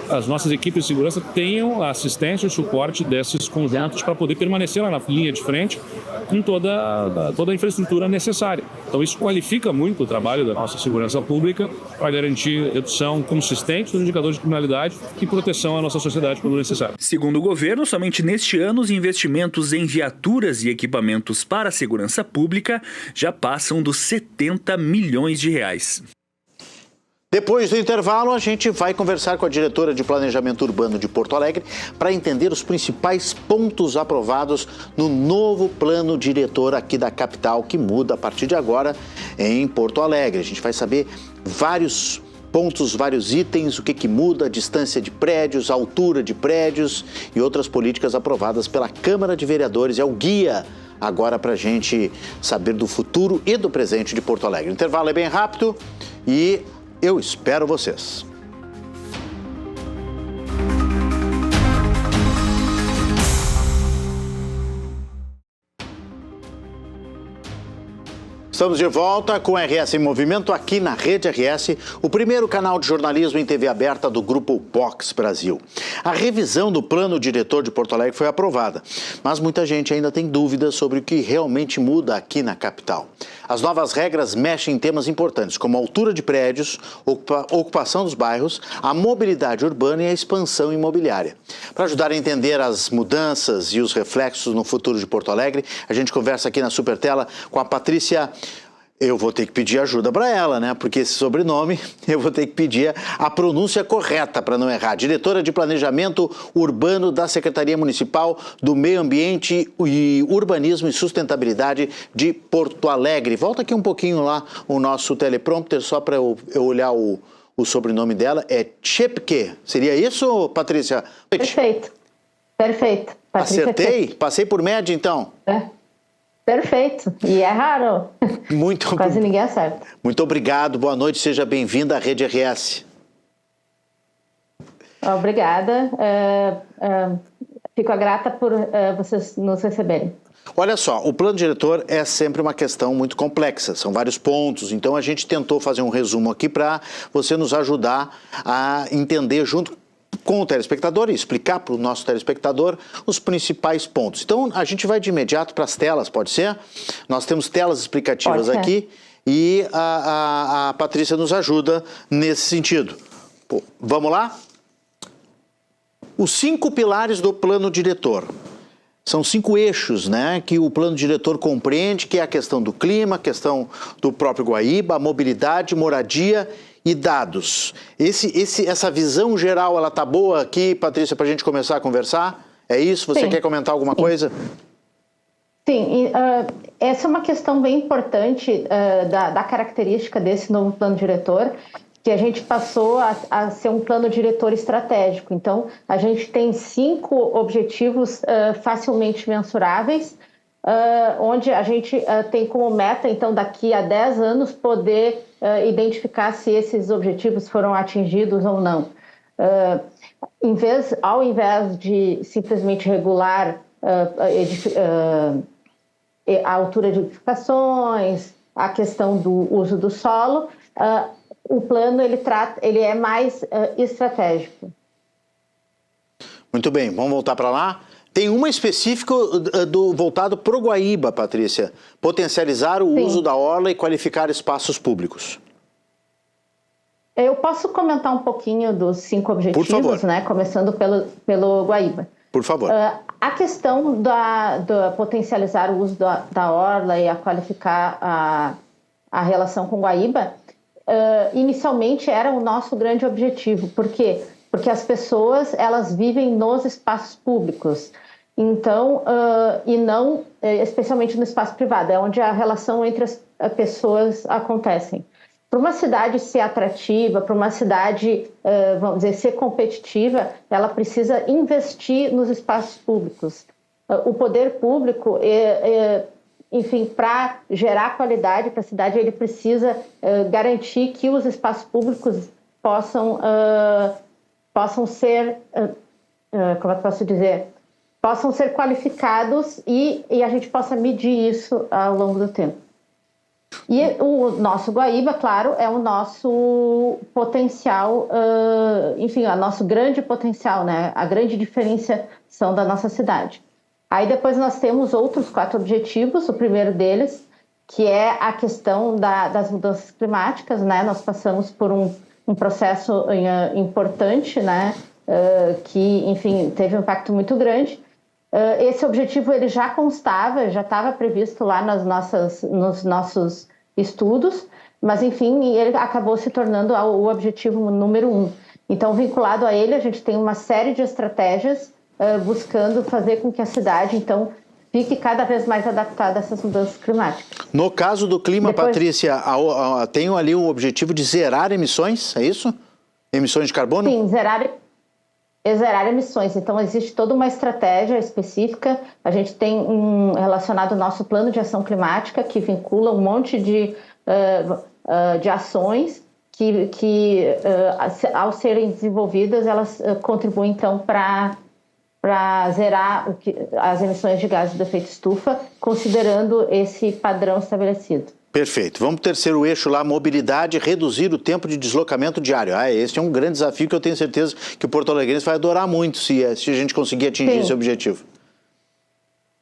as nossas equipes de segurança tenham a assistência e o suporte desses conjuntos para poder permanecer lá na linha de frente com toda a infraestrutura necessária. Então isso qualifica muito o trabalho da nossa segurança pública para garantir redução consistente dos indicadores de criminalidade e proteção à nossa sociedade quando necessário. Segundo o governo, somente neste ano os investimentos em viaturas e equipamentos para a segurança pública já passam dos 70 milhões de reais. Depois do intervalo, a gente vai conversar com a diretora de Planejamento Urbano de Porto Alegre para entender os principais pontos aprovados no novo plano diretor aqui da capital, que muda a partir de agora em Porto Alegre. A gente vai saber vários pontos, vários itens, o que muda, a distância de prédios, a altura de prédios e outras políticas aprovadas pela Câmara de Vereadores. É o guia agora para a gente saber do futuro e do presente de Porto Alegre. O intervalo é bem rápido e eu espero vocês. Estamos de volta com o RS em Movimento aqui na Rede RS, o primeiro canal de jornalismo em TV aberta do Grupo Vox Brasil. A revisão do plano diretor de Porto Alegre foi aprovada, mas muita gente ainda tem dúvidas sobre o que realmente muda aqui na capital. As novas regras mexem em temas importantes, como a altura de prédios, ocupação dos bairros, a mobilidade urbana e a expansão imobiliária. Para ajudar a entender as mudanças e os reflexos no futuro de Porto Alegre, a gente conversa aqui na Supertela com a Patrícia. Eu vou ter que pedir ajuda para ela, né? Porque esse sobrenome eu vou ter que pedir a pronúncia correta para não errar. Diretora de Planejamento Urbano da Secretaria Municipal do Meio Ambiente e Urbanismo e Sustentabilidade de Porto Alegre. Volta aqui um pouquinho lá o nosso teleprompter só para eu olhar o sobrenome dela. É Chepke. Seria isso, Patrícia? Perfeito. Perfeito. Patrícia Acertei? Chepke. Passei por média, então? Perfeito. E é raro. Quase ninguém acerta. Muito obrigado. Boa noite. Seja bem-vinda à Rede RS. Obrigada. Fico grata por vocês nos receberem. Olha só, o plano diretor é sempre uma questão muito complexa, são vários pontos, então a gente tentou fazer um resumo aqui para você nos ajudar a entender junto com o telespectador e explicar para o nosso telespectador os principais pontos. Então a gente vai de imediato para as telas, pode ser? Nós temos telas explicativas aqui e a Patrícia nos ajuda nesse sentido. Pô, vamos lá? Os 5 pilares do plano diretor. São 5 eixos, né, que o plano diretor compreende, que é a questão do clima, a questão do próprio Guaíba, a mobilidade, moradia e dados. Essa visão geral, ela tá boa aqui, Patrícia, para a gente começar a conversar? É isso? Você quer comentar alguma coisa? Sim, essa é uma questão bem importante da característica desse novo plano diretor, que a gente passou a ser um plano diretor estratégico. Então, a gente tem 5 objetivos facilmente mensuráveis, onde a gente tem como meta, então, daqui a 10 anos, poder identificar se esses objetivos foram atingidos ou não. Ao invés de simplesmente regular a altura de edificações, a questão do uso do solo, o plano ele é mais estratégico. Muito bem, vamos voltar para lá. Tem uma específica voltado para o Guaíba, Patrícia. Potencializar o uso da orla e qualificar espaços públicos. Eu posso comentar um pouquinho dos 5 objetivos, né? Começando pelo Guaíba. Por favor. A questão da potencializar o uso da orla e a qualificar a relação com Guaíba, inicialmente era o nosso grande objetivo. Por quê? Porque as pessoas, elas vivem nos espaços públicos. Então, e não especialmente no espaço privado, é onde a relação entre as pessoas acontecem. Para uma cidade ser atrativa, para uma cidade, vamos dizer, ser competitiva, ela precisa investir nos espaços públicos. O poder público, enfim, para gerar qualidade para a cidade, ele precisa garantir que os espaços públicos possam ser, como é que posso dizer, possam ser qualificados e a gente possa medir isso ao longo do tempo. E o nosso Guaíba, claro, é o nosso potencial, enfim, o nosso grande potencial, né? A grande diferenciação da nossa cidade. Aí depois nós temos outros 4 objetivos, o primeiro deles, que é a questão das mudanças climáticas, né? Nós passamos por um processo importante, né? Que, enfim, teve um impacto muito grande. Esse objetivo ele já constava, já estava previsto lá nos nossos estudos, mas, enfim, ele acabou se tornando o objetivo número 1. Então, vinculado a ele, a gente tem uma série de estratégias buscando fazer com que a cidade, então, fique cada vez mais adaptada a essas mudanças climáticas. No caso do clima, Patrícia, tem ali o objetivo de zerar emissões, é isso? Emissões de carbono? Sim, zerar emissões. Então, existe toda uma estratégia específica. A gente tem relacionado o nosso plano de ação climática, que vincula um monte de ações que ao serem desenvolvidas, elas contribuem, então, para zerar as emissões de gases de efeito estufa, considerando esse padrão estabelecido. Perfeito. Vamos para o terceiro eixo lá, mobilidade, reduzir o tempo de deslocamento diário. Esse é um grande desafio que eu tenho certeza que o Porto Alegrense vai adorar muito se a gente conseguir atingir esse objetivo.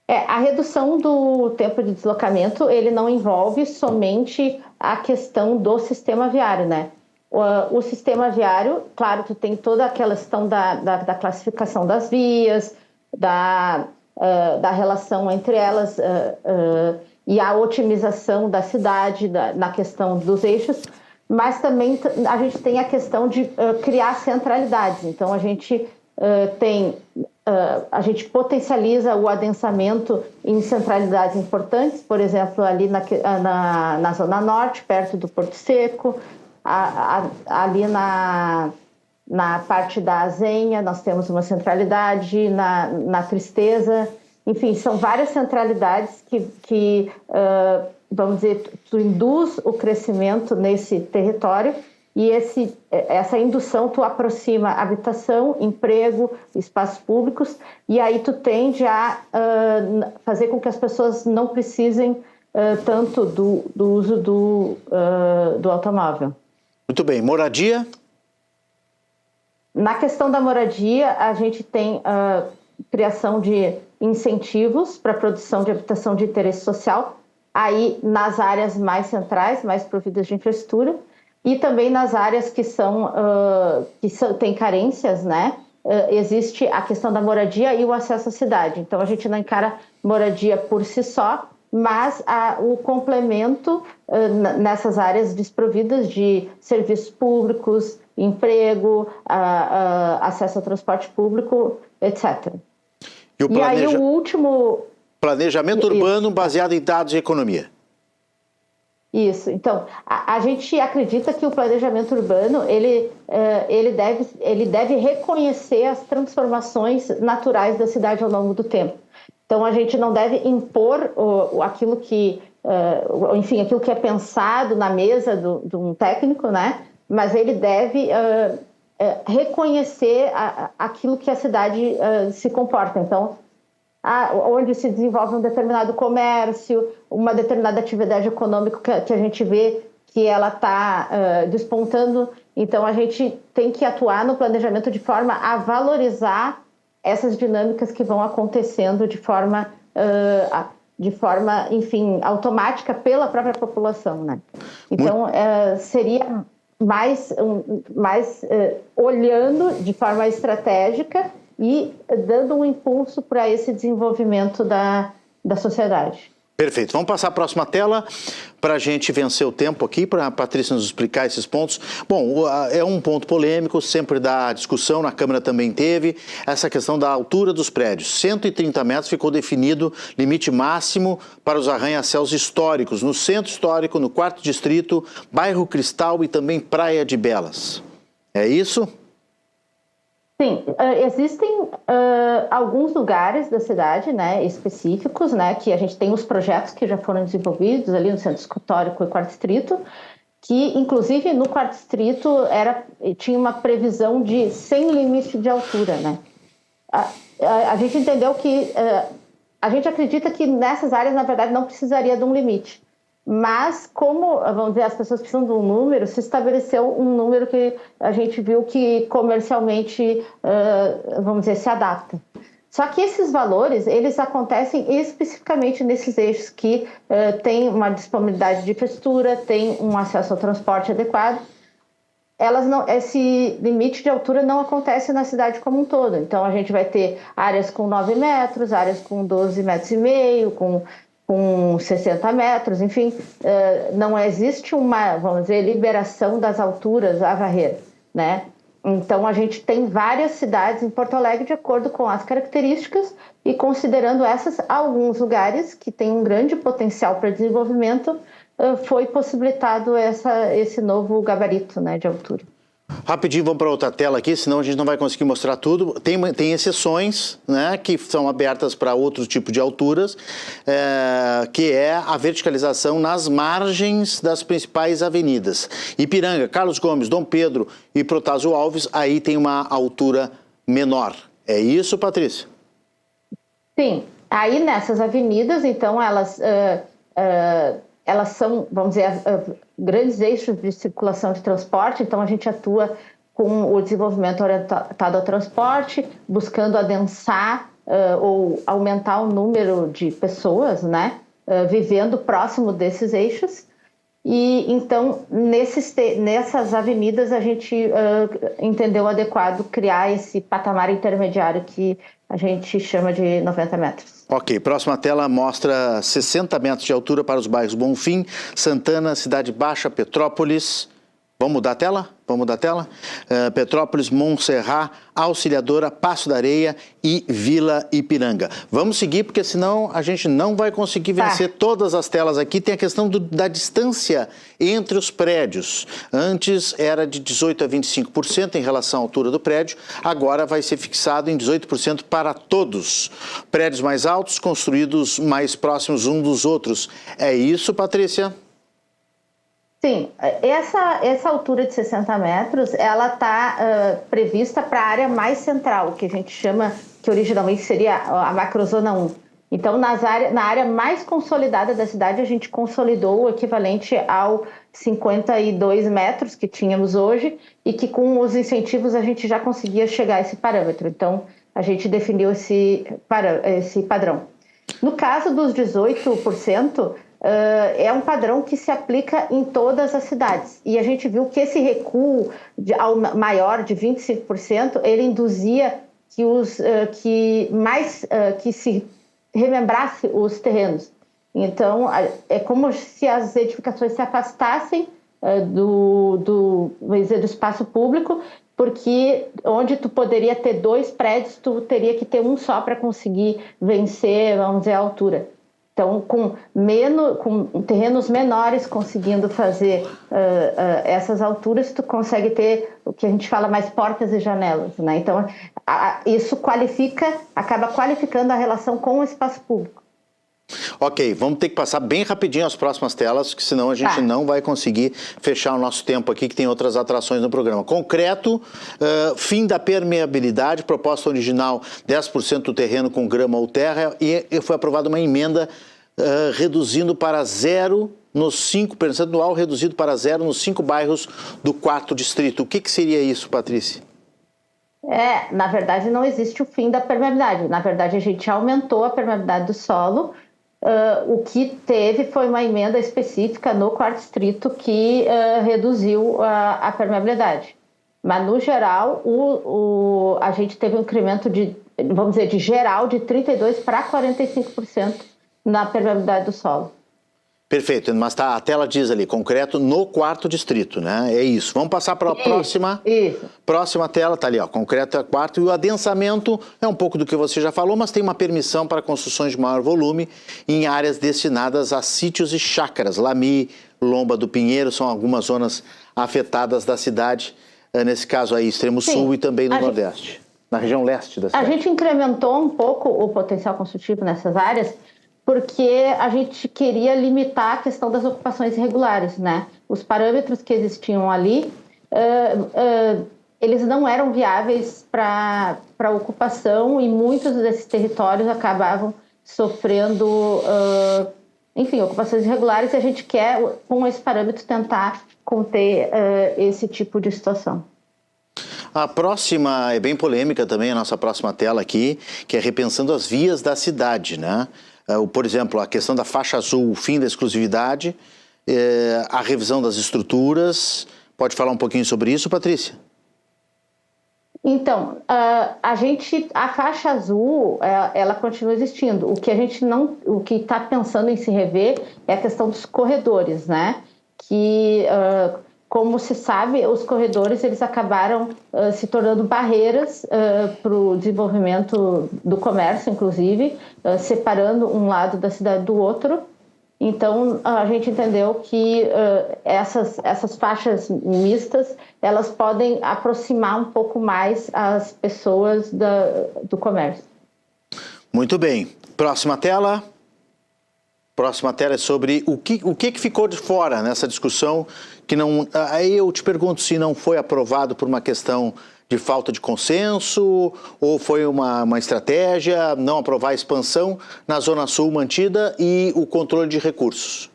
A redução do tempo de deslocamento, ele não envolve somente a questão do sistema viário, né? O sistema viário, claro, tu tem toda aquela questão da classificação das vias, da relação entre elas, e a otimização da cidade, na questão dos eixos, mas também a gente tem a questão de criar centralidades. Então, a gente potencializa o adensamento em centralidades importantes, por exemplo, ali na Zona Norte, perto do Porto Seco, ali na parte da Azenha, nós temos uma centralidade, na Tristeza. Enfim, são várias centralidades que vamos dizer, tu induz o crescimento nesse território e essa indução tu aproxima habitação, emprego, espaços públicos, e aí tu tende a fazer com que as pessoas não precisem tanto do uso do automóvel. Muito bem. Moradia? Na questão da moradia, a gente tem criação de incentivos para a produção de habitação de interesse social, aí nas áreas mais centrais, mais providas de infraestrutura, e também nas áreas que têm carências, né? Existe a questão da moradia e o acesso à cidade. Então, a gente não encara moradia por si só, mas o complemento nessas áreas desprovidas de serviços públicos, emprego, acesso ao transporte público, etc. E aí o último... Planejamento urbano baseado em dados e economia. Isso. Então, a gente acredita que o planejamento urbano ele deve reconhecer as transformações naturais da cidade ao longo do tempo. Então, a gente não deve impor aquilo que é pensado na mesa de um técnico, né? Mas ele deve reconhecer aquilo que a cidade se comporta. Então, onde se desenvolve um determinado comércio, uma determinada atividade econômica que a gente vê que ela está despontando. Então, a gente tem que atuar no planejamento de forma a valorizar essas dinâmicas que vão acontecendo de forma, enfim, automática pela própria população, né? Então, seria mais olhando de forma estratégica e dando um impulso para esse desenvolvimento da sociedade. Perfeito. Vamos passar a próxima tela para a gente vencer o tempo aqui, para a Patrícia nos explicar esses pontos. Bom, é um ponto polêmico, sempre dá discussão, na Câmara também teve, essa questão da altura dos prédios. 130 metros ficou definido limite máximo para os arranha-céus históricos, no Centro Histórico, no 4º Distrito, Bairro Cristal e também Praia de Belas. É isso? Sim, existem alguns lugares da cidade, né, específicos, né, que a gente tem os projetos que já foram desenvolvidos ali no Centro Histórico e 4º Distrito, que inclusive no 4º Distrito tinha uma previsão de sem limite de altura, né. A gente entendeu que a gente acredita que nessas áreas, na verdade, não precisaria de um limite. Mas como, vamos dizer, as pessoas precisam de um número, se estabeleceu um número que a gente viu que comercialmente, vamos dizer, se adapta. Só que esses valores, eles acontecem especificamente nesses eixos que tem uma disponibilidade de infraestrutura, tem um acesso ao transporte adequado. Esse limite de altura não acontece na cidade como um todo. Então, a gente vai ter áreas com 9 metros, áreas com 12,5 metros, com 60 metros, enfim, não existe uma, vamos dizer, liberação das alturas a varrer, né? Então, a gente tem várias cidades em Porto Alegre de acordo com as características e considerando alguns lugares que têm um grande potencial para desenvolvimento, foi possibilitado esse novo gabarito, né, de altura. Rapidinho, vamos para outra tela aqui, senão a gente não vai conseguir mostrar tudo. Tem exceções, né, que são abertas para outro tipo de alturas, que é a verticalização nas margens das principais avenidas. Ipiranga, Carlos Gomes, Dom Pedro e Protásio Alves, aí tem uma altura menor. É isso, Patrícia? Sim. Aí nessas avenidas, então, elas são, vamos dizer, grandes eixos de circulação de transporte, então a gente atua com o desenvolvimento orientado ao transporte, buscando adensar ou aumentar o número de pessoas, né, vivendo próximo desses eixos. E então, nessas avenidas, a gente entendeu adequado criar esse patamar intermediário que a gente chama de 90 metros. Ok, próxima tela mostra 60 metros de altura para os bairros Bonfim, Santana, Cidade Baixa, Petrópolis. Vamos mudar a tela? Petrópolis, Montserrat, Auxiliadora, Passo da Areia e Vila Ipiranga. Vamos seguir, porque senão a gente não vai conseguir vencer todas as telas aqui. Tem a questão da distância entre os prédios. Antes era de 18% a 25% em relação à altura do prédio, agora vai ser fixado em 18% para todos. Prédios mais altos, construídos mais próximos uns dos outros. É isso, Patrícia? Sim, essa altura de 60 metros, ela está prevista para a área mais central, que a gente chama, que originalmente seria a macrozona 1. Então, na área mais consolidada da cidade, a gente consolidou o equivalente ao 52 metros que tínhamos hoje e que com os incentivos a gente já conseguia chegar a esse parâmetro. Então, a gente definiu esse padrão. No caso dos 18%, é um padrão que se aplica em todas as cidades. E a gente viu que esse recuo ao maior de 25%, ele induzia que se remembrasse os terrenos. Então, é como se as edificações se afastassem do espaço público, porque onde tu poderia ter 2 prédios, tu teria que ter um só para conseguir vencer, vamos dizer, a altura. Então, com terrenos menores conseguindo fazer essas alturas, tu consegue ter o que a gente fala mais portas e janelas, né? Então, isso acaba qualificando a relação com o espaço público. Ok, vamos ter que passar bem rapidinho as próximas telas, porque senão a gente não vai conseguir fechar o nosso tempo aqui, que tem outras atrações no programa. Concreto, fim da permeabilidade, proposta original 10% do terreno com grama ou terra, e foi aprovada uma emenda reduzindo para 0 nos 5, percentual reduzido para 0 nos 5 bairros do 4º distrito. O que seria isso, Patrícia? Na verdade, não existe o fim da permeabilidade. Na verdade, a gente aumentou a permeabilidade do solo. O que teve foi uma emenda específica no 4º distrito que reduziu a permeabilidade. Mas, no geral, a gente teve um incremento de geral de 32% para 45% na permeabilidade do solo. Perfeito, mas a tela diz ali, concreto no 4º distrito, né? É isso. Vamos passar para a próxima tela, tá ali, ó, concreto é 4º, e o adensamento é um pouco do que você já falou, mas tem uma permissão para construções de maior volume em áreas destinadas a sítios e chácaras. Lami, Lomba do Pinheiro são algumas zonas afetadas da cidade, nesse caso aí, extremo sul e também no Nordeste, na região leste da cidade. A gente incrementou um pouco o potencial construtivo nessas áreas, porque a gente queria limitar a questão das ocupações irregulares, né? Os parâmetros que existiam ali, eles não eram viáveis para ocupação e muitos desses territórios acabavam sofrendo, ocupações irregulares, e a gente quer, com esse parâmetro, tentar conter esse tipo de situação. A próxima é bem polêmica também, a nossa próxima tela aqui, que é repensando as vias da cidade, né? Por exemplo, a questão da faixa azul, o fim da exclusividade, a revisão das estruturas. Pode falar um pouquinho sobre isso, Patrícia? Então, a faixa azul, ela continua existindo. O que está pensando em se rever é a questão dos corredores, né? Que, como se sabe, os corredores eles acabaram se tornando barreiras para o desenvolvimento do comércio, inclusive, separando um lado da cidade do outro. Então, a gente entendeu que essas faixas mistas, elas podem aproximar um pouco mais as pessoas do comércio. Muito bem. Próxima tela. Próxima tela é sobre o que ficou de fora nessa discussão, que não... Aí eu te pergunto se não foi aprovado por uma questão de falta de consenso, ou foi uma estratégia não aprovar a expansão na Zona Sul mantida e o controle de recursos.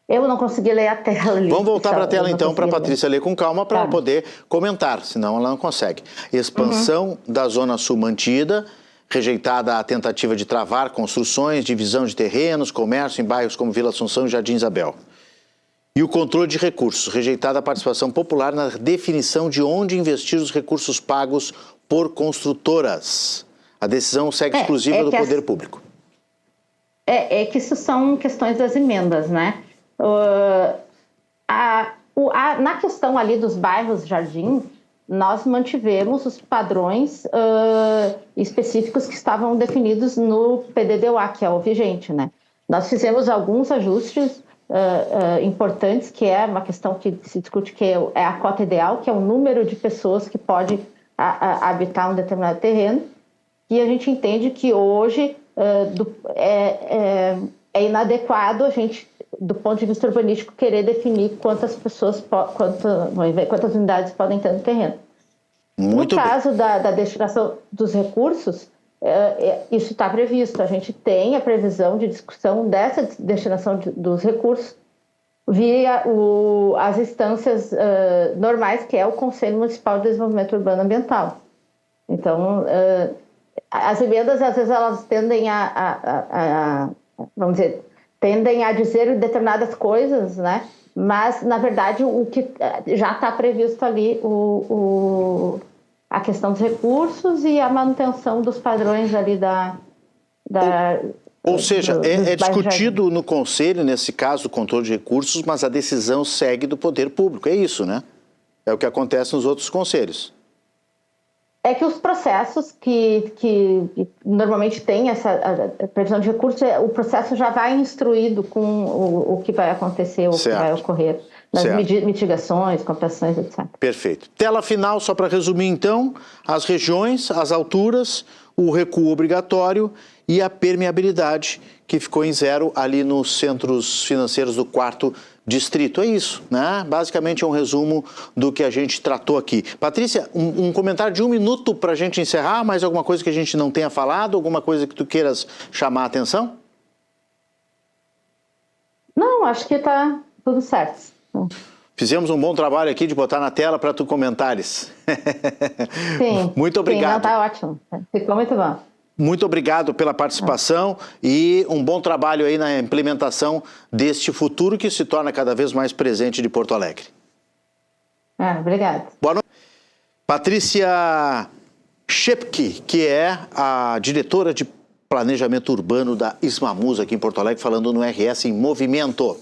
Eu não consegui ler a tela ali. Vamos voltar para a tela então, para a Patrícia ler com calma, para ela poder comentar, senão ela não consegue. Expansão da Zona Sul mantida, rejeitada a tentativa de travar construções, divisão de terrenos, comércio em bairros como Vila Assunção e Jardim Isabel. E o controle de recursos, rejeitada a participação popular na definição de onde investir os recursos pagos por construtoras. A decisão segue exclusiva do poder público. Que isso são questões das emendas, né? Na questão ali dos bairros Jardim, nós mantivemos os padrões específicos que estavam definidos no PDD-UA, que é o vigente, né? Nós fizemos alguns ajustes importantes, que é uma questão que se discute, que é a cota ideal, que é o número de pessoas que pode habitar um determinado terreno, e a gente entende que hoje é inadequado a gente do ponto de vista urbanístico, querer definir quantas unidades podem ter no terreno. Muito no caso da destinação dos recursos, isso está previsto. A gente tem a previsão de discussão dessa destinação dos recursos via as instâncias normais, que é o Conselho Municipal de Desenvolvimento Urbano Ambiental. Então, as emendas, às vezes, elas tendem tendem a dizer determinadas coisas, né? Mas, na verdade, o que já está previsto ali, a questão dos recursos e a manutenção dos padrões ali Ou seja, é discutido no Conselho, nesse caso, o controle de recursos, mas a decisão segue do poder público, é isso, né? É o que acontece nos outros conselhos. É que os processos que normalmente tem essa previsão de recursos, o processo já vai instruído com o que vai acontecer, o que vai ocorrer, nas mitigações, compensações, etc. Perfeito. Tela final, só para resumir então, as regiões, as alturas, o recuo obrigatório e a permeabilidade, que ficou em 0 ali nos centros financeiros do 4º distrito. É isso, né? Basicamente é um resumo do que a gente tratou aqui. Patrícia, um comentário de 1 minuto para a gente encerrar, mais alguma coisa que a gente não tenha falado, alguma coisa que tu queiras chamar a atenção? Não, acho que está tudo certo. Fizemos um bom trabalho aqui de botar na tela para tu comentares. Sim. Muito obrigado. Sim, não, tá ótimo. Ficou muito bom. Muito obrigado pela participação e um bom trabalho aí na implementação deste futuro que se torna cada vez mais presente de Porto Alegre. Obrigado. Boa noite. Patrícia Schepke, que é a diretora de Planejamento Urbano da Ismamus aqui em Porto Alegre, falando no RS em Movimento.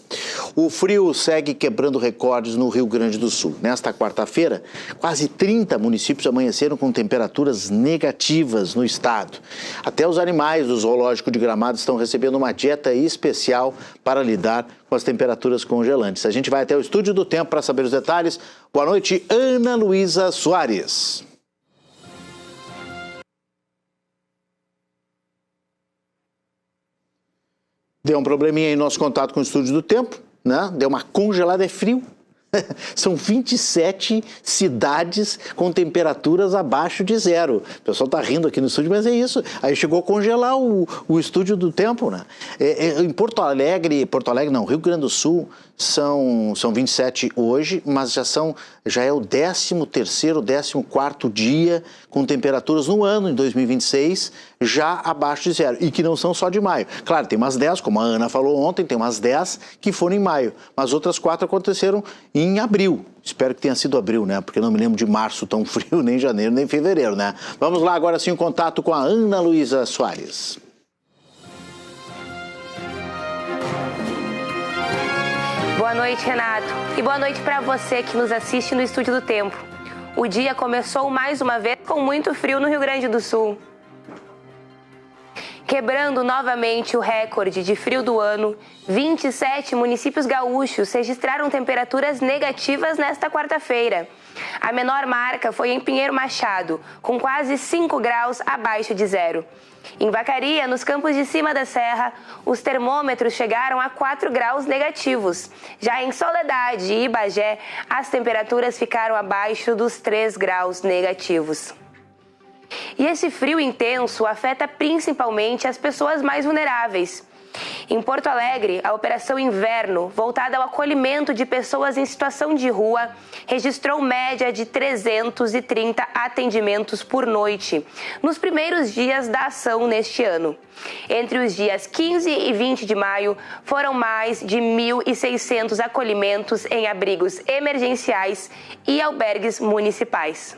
O frio segue quebrando recordes no Rio Grande do Sul. Nesta quarta-feira, quase 30 municípios amanheceram com temperaturas negativas no estado. Até os animais do zoológico de Gramado estão recebendo uma dieta especial para lidar com as temperaturas congelantes. A gente vai até o Estúdio do Tempo para saber os detalhes. Boa noite, Ana Luísa Soares. Deu um probleminha aí no nosso contato com o Estúdio do Tempo, né? Deu uma congelada, é frio. São 27 cidades com temperaturas abaixo de 0. O pessoal está rindo aqui no estúdio, mas é isso. Aí chegou a congelar o Estúdio do Tempo, né? Em Porto Alegre não, Rio Grande do Sul, são 27 hoje, mas já é o 13º, 14º dia com temperaturas no ano, em 2026, já abaixo de 0. E que não são só de maio. Claro, tem umas 10, como a Ana falou ontem, tem umas 10 que foram em maio. Mas outras 4 aconteceram em abril. Espero que tenha sido abril, né? Porque não me lembro de março tão frio, nem janeiro, nem fevereiro, né? Vamos lá agora sim em contato com a Ana Luísa Soares. Boa noite, Renato. E boa noite para você que nos assiste no Estúdio do Tempo. O dia começou mais uma vez com muito frio no Rio Grande do Sul. Quebrando novamente o recorde de frio do ano, 27 municípios gaúchos registraram temperaturas negativas nesta quarta-feira. A menor marca foi em Pinheiro Machado, com quase 5 graus abaixo de 0. Em Vacaria, nos campos de cima da serra, os termômetros chegaram a 4 graus negativos. Já em Soledade e Bagé, as temperaturas ficaram abaixo dos 3 graus negativos. E esse frio intenso afeta principalmente as pessoas mais vulneráveis. Em Porto Alegre, a Operação Inverno, voltada ao acolhimento de pessoas em situação de rua, registrou média de 330 atendimentos por noite, nos primeiros dias da ação neste ano. Entre os dias 15 e 20 de maio, foram mais de 1.600 acolhimentos em abrigos emergenciais e albergues municipais.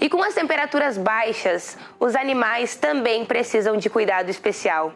E com as temperaturas baixas, os animais também precisam de cuidado especial.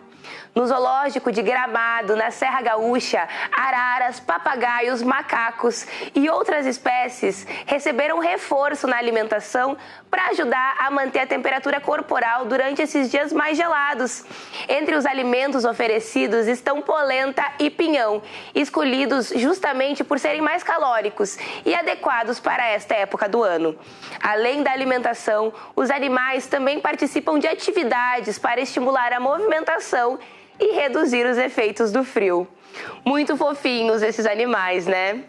No zoológico de Gramado, na Serra Gaúcha, araras, papagaios, macacos e outras espécies receberam reforço na alimentação para ajudar a manter a temperatura corporal durante esses dias mais gelados. Entre os alimentos oferecidos estão polenta e pinhão, escolhidos justamente por serem mais calóricos e adequados para esta época do ano. Além da alimentação, os animais também participam de atividades para estimular a movimentação e reduzir os efeitos do frio. Muito fofinhos esses animais, né?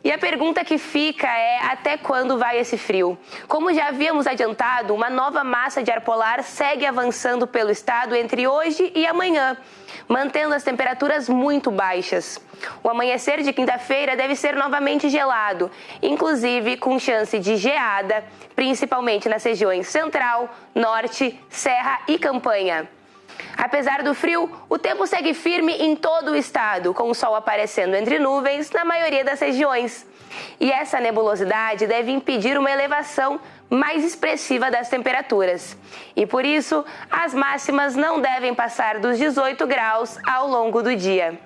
E a pergunta que fica é: até quando vai esse frio? Como já havíamos adiantado, uma nova massa de ar polar segue avançando pelo estado entre hoje e amanhã, mantendo as temperaturas muito baixas. O amanhecer de quinta-feira deve ser novamente gelado, inclusive com chance de geada, principalmente nas regiões Central, Norte, Serra e Campanha. Apesar do frio, o tempo segue firme em todo o estado, com o sol aparecendo entre nuvens na maioria das regiões. E essa nebulosidade deve impedir uma elevação mais expressiva das temperaturas. E por isso, as máximas não devem passar dos 18 graus ao longo do dia.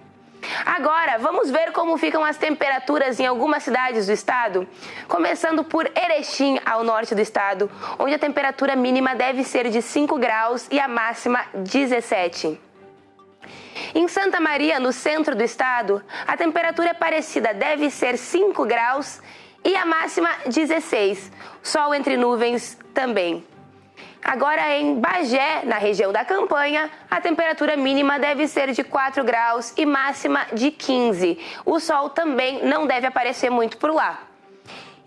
Agora, vamos ver como ficam as temperaturas em algumas cidades do estado, começando por Erechim, ao norte do estado, onde a temperatura mínima deve ser de 5 graus e a máxima 17. Em Santa Maria, no centro do estado, a temperatura parecida deve ser 5 graus e a máxima 16, sol entre nuvens também. Agora, em Bagé, na região da Campanha, a temperatura mínima deve ser de 4 graus e máxima de 15. O sol também não deve aparecer muito por lá.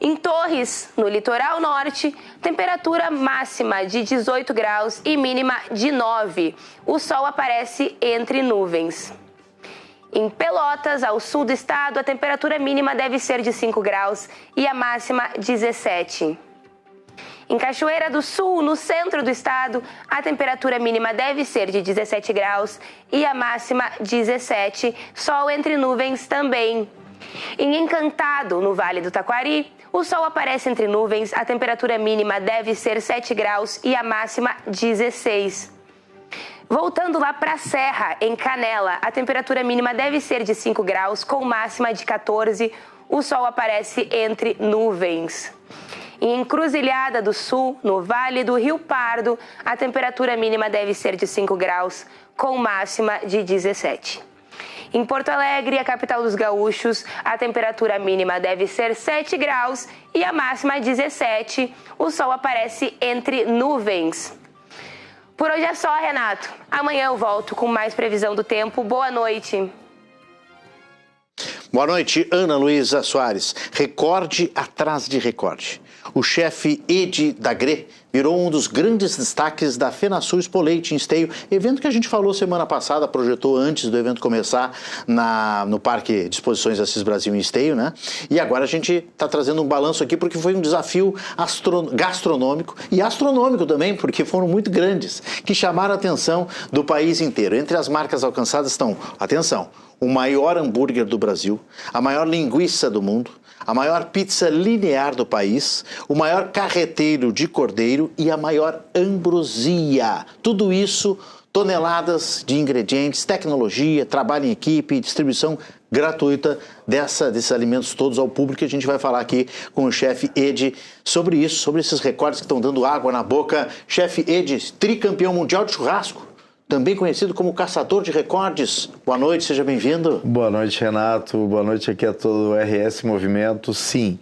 Em Torres, no litoral norte, temperatura máxima de 18 graus e mínima de 9. O sol aparece entre nuvens. Em Pelotas, ao sul do estado, a temperatura mínima deve ser de 5 graus e a máxima 17. Em Cachoeira do Sul, no centro do estado, a temperatura mínima deve ser de 17 graus e a máxima 17, sol entre nuvens também. Em Encantado, no Vale do Taquari, o sol aparece entre nuvens, a temperatura mínima deve ser 7 graus e a máxima 16. Voltando lá para a Serra, em Canela, a temperatura mínima deve ser de 5 graus com máxima de 14, o sol aparece entre nuvens. Em Encruzilhada do Sul, no Vale do Rio Pardo, a temperatura mínima deve ser de 5 graus, com máxima de 17. Em Porto Alegre, a capital dos gaúchos, a temperatura mínima deve ser 7 graus e a máxima 17. O sol aparece entre nuvens. Por hoje é só, Renato. Amanhã eu volto com mais previsão do tempo. Boa noite. Boa noite, Ana Luísa Soares. Recorde atrás de recorde. O chefe Edi Dagre virou um dos grandes destaques da FenaSul Expo Leite em Esteio, evento que a gente falou semana passada, projetou antes do evento começar no Parque de Exposições Assis Brasil em Esteio, né? E agora a gente está trazendo um balanço aqui porque foi um desafio gastronômico e astronômico também, porque foram muito grandes, que chamaram a atenção do país inteiro. Entre as marcas alcançadas estão, atenção, o maior hambúrguer do Brasil, a maior linguiça do mundo, a maior pizza linear do país, o maior carreteiro de cordeiro e a maior ambrosia. Tudo isso, toneladas de ingredientes, tecnologia, trabalho em equipe, distribuição gratuita desses alimentos todos ao público. A gente vai falar aqui com o chefe Edi sobre isso, sobre esses recordes que estão dando água na boca. Chefe Edi, tricampeão mundial de churrasco, também conhecido como caçador de recordes. Boa noite, seja bem-vindo. Boa noite, Renato. Boa noite aqui a todo o RS Movimento. Sim,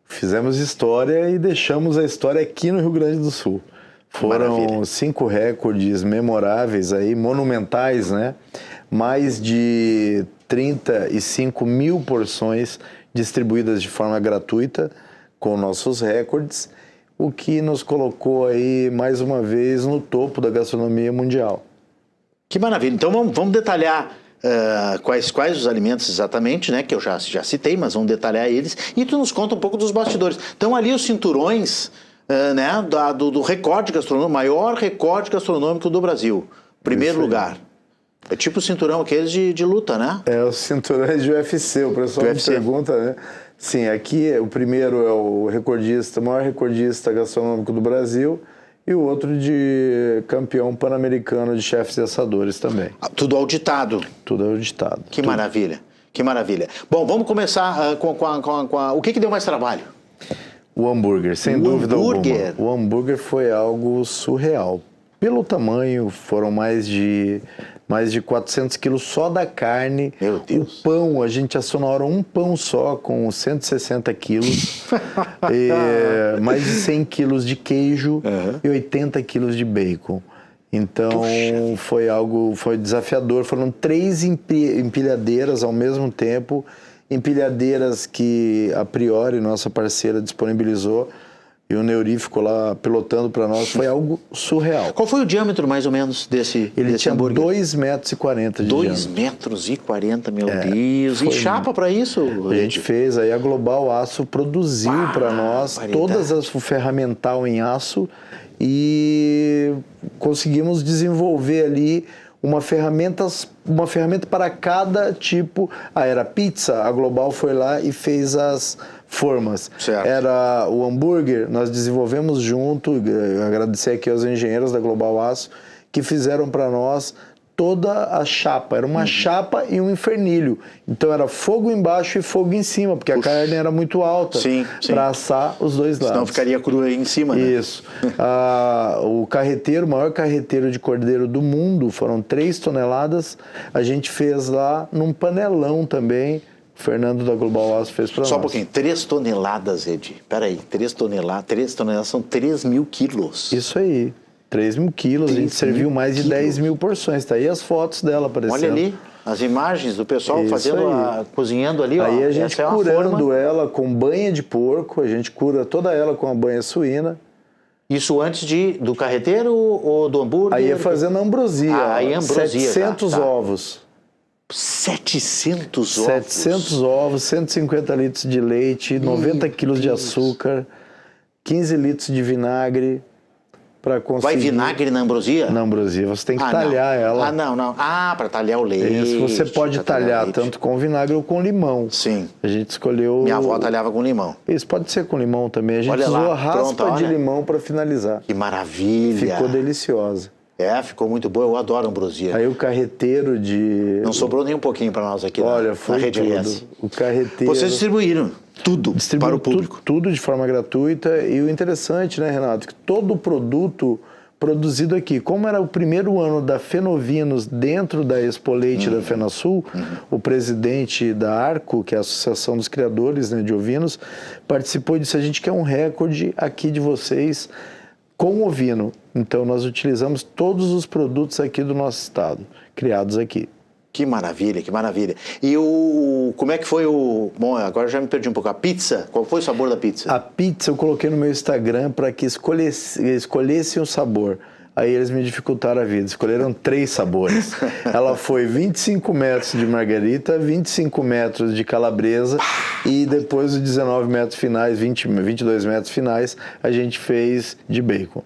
fizemos história e deixamos a história aqui no Rio Grande do Sul. Foram 5 recordes memoráveis aí, monumentais, né? Mais de 35 mil porções distribuídas de forma gratuita com nossos recordes, o que nos colocou aí mais uma vez no topo da gastronomia mundial. Que maravilha. Então vamos detalhar quais os alimentos exatamente, né? Que eu já citei, mas vamos detalhar eles. E tu nos conta um pouco dos bastidores. Então ali os cinturões, né? Do recorde gastronômico, maior recorde gastronômico do Brasil. Primeiro lugar. É tipo o cinturão aqueles de luta, né? É, os cinturões de UFC. O pessoal me pergunta, né? Sim, aqui o primeiro é o recordista, o maior recordista gastronômico do Brasil. E o outro de campeão pan-americano de chefes e assadores também. Tudo auditado? Tudo auditado. Que maravilha, que maravilha. Bom, vamos começar com o que deu mais trabalho? O hambúrguer, sem dúvida alguma. O hambúrguer foi algo surreal. Pelo tamanho, foram mais de 400 quilos só da carne. Meu Deus. O pão, a gente assou na hora um pão só com 160 quilos. Mais de 100 quilos de queijo e 80 quilos de bacon. Então foi desafiador. Foram 3 empilhadeiras ao mesmo tempo, empilhadeiras que a priori nossa parceira disponibilizou. E o Neuri ficou lá pilotando para nós, foi algo surreal. Qual foi o diâmetro, mais ou menos, desse tinha hambúrguer? 2,40 metros de diâmetro. 2,40 metros, meu Deus. E chapa para isso? A gente fez, aí a Global Aço produziu para nós todas as ferramental em aço e conseguimos desenvolver ali uma ferramenta para cada tipo. Era pizza, a Global foi lá e fez as formas. Certo. Era o hambúrguer, nós desenvolvemos junto, agradecer aqui aos engenheiros da Global Aço, que fizeram para nós toda a chapa. Era uma chapa e um infernilho. Então era fogo embaixo e fogo em cima, porque a carne era muito alta para assar os dois lados. Senão ficaria crua aí em cima, né? Isso. O carreteiro, o maior carreteiro de cordeiro do mundo, foram 3 toneladas. A gente fez lá num panelão também. O Fernando da Global Aço fez para nós. Só um pouquinho, 3 toneladas, Ed. Peraí, 3 toneladas são 3 mil quilos. Isso aí, 3 mil quilos. A gente serviu mais de 10 mil porções. Tá aí as fotos dela aparecendo. Olha ali, as imagens do pessoal cozinhando ali. Aí a gente curando ela com banha de porco, a gente cura toda ela com a banha suína. Isso antes do carreteiro ou do hambúrguer? Aí ia fazendo a ambrosia. Aí ambrosia. 700 ovos. 700 ovos? 700 ovos, 150 litros de leite, 90 quilos de açúcar, 15 litros de vinagre para conseguir... Vai vinagre na ambrosia? Na ambrosia, você tem que talhar ela. Não. Para talhar o leite. Isso, você pode talhar tanto com vinagre ou com limão. Sim. A gente escolheu... Minha avó talhava com limão. Isso, pode ser com limão também. A gente usou a raspa de limão para finalizar. Que maravilha! Ficou deliciosa. Ficou muito boa, eu adoro ambrosia. Aí o carreteiro de... Não sobrou nem um pouquinho para nós aqui foi na Rede tudo. RS. O carreteiro... Vocês distribuíram tudo para o público? Tudo de forma gratuita. E o interessante, né, Renato, que todo o produto produzido aqui, como era o primeiro ano da Fenovinos dentro da Expo Leite da FenaSul, o presidente da Arco, que é a Associação dos Criadores, né, de Ovinos, participou e disse: a gente quer um recorde aqui de vocês com ovino. Então nós utilizamos todos os produtos aqui do nosso estado, criados aqui. Que maravilha, que maravilha. E como é que foi Bom, agora já me perdi um pouco. A pizza, qual foi o sabor da pizza? A pizza eu coloquei no meu Instagram para que escolhessem o sabor. Aí eles me dificultaram a vida, escolheram 3 sabores. Ela foi 25 metros de margarita, 25 metros de calabresa e depois os 19 metros finais, 22 metros finais, a gente fez de bacon.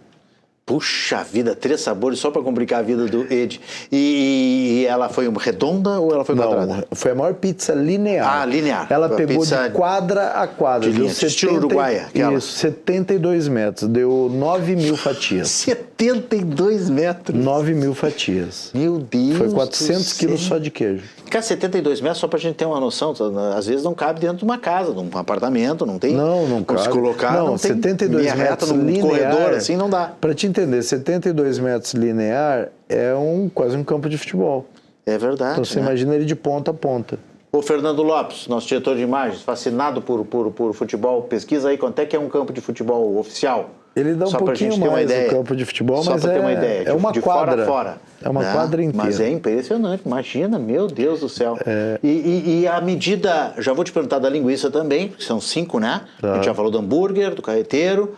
Puxa vida, 3 sabores só para complicar a vida do Ed. E ela foi redonda ou ela foi quadrada? Não, foi a maior pizza linear. Linear. Ela pegou de quadra a quadra. De estilo uruguaia. Isso, 72 metros. Deu 9 mil fatias. 72 metros? 9 mil fatias. Meu Deus. Foi 400 quilos só de queijo. Cara, 72 metros, só pra gente ter uma noção, às vezes não cabe dentro de uma casa, de um apartamento, não tem? Não cabe. Se colocar, não tem 72 metros linear, corredor assim, não dá. Pra te entender, 72 metros linear é quase um campo de futebol. É verdade. Então você imagina ele de ponta a ponta. O Fernando Lopes, nosso diretor de imagens, fascinado por futebol, pesquisa aí quanto é que é um campo de futebol oficial. Ele dá um pouquinho mais do campo de futebol, mas ter uma ideia. É uma quadra. Fora a fora. É uma quadra inteira. Mas é impressionante, imagina, meu Deus do céu. E a medida, já vou te perguntar da linguiça também, porque são 5, né? Tá. A gente já falou do hambúrguer, do carreteiro,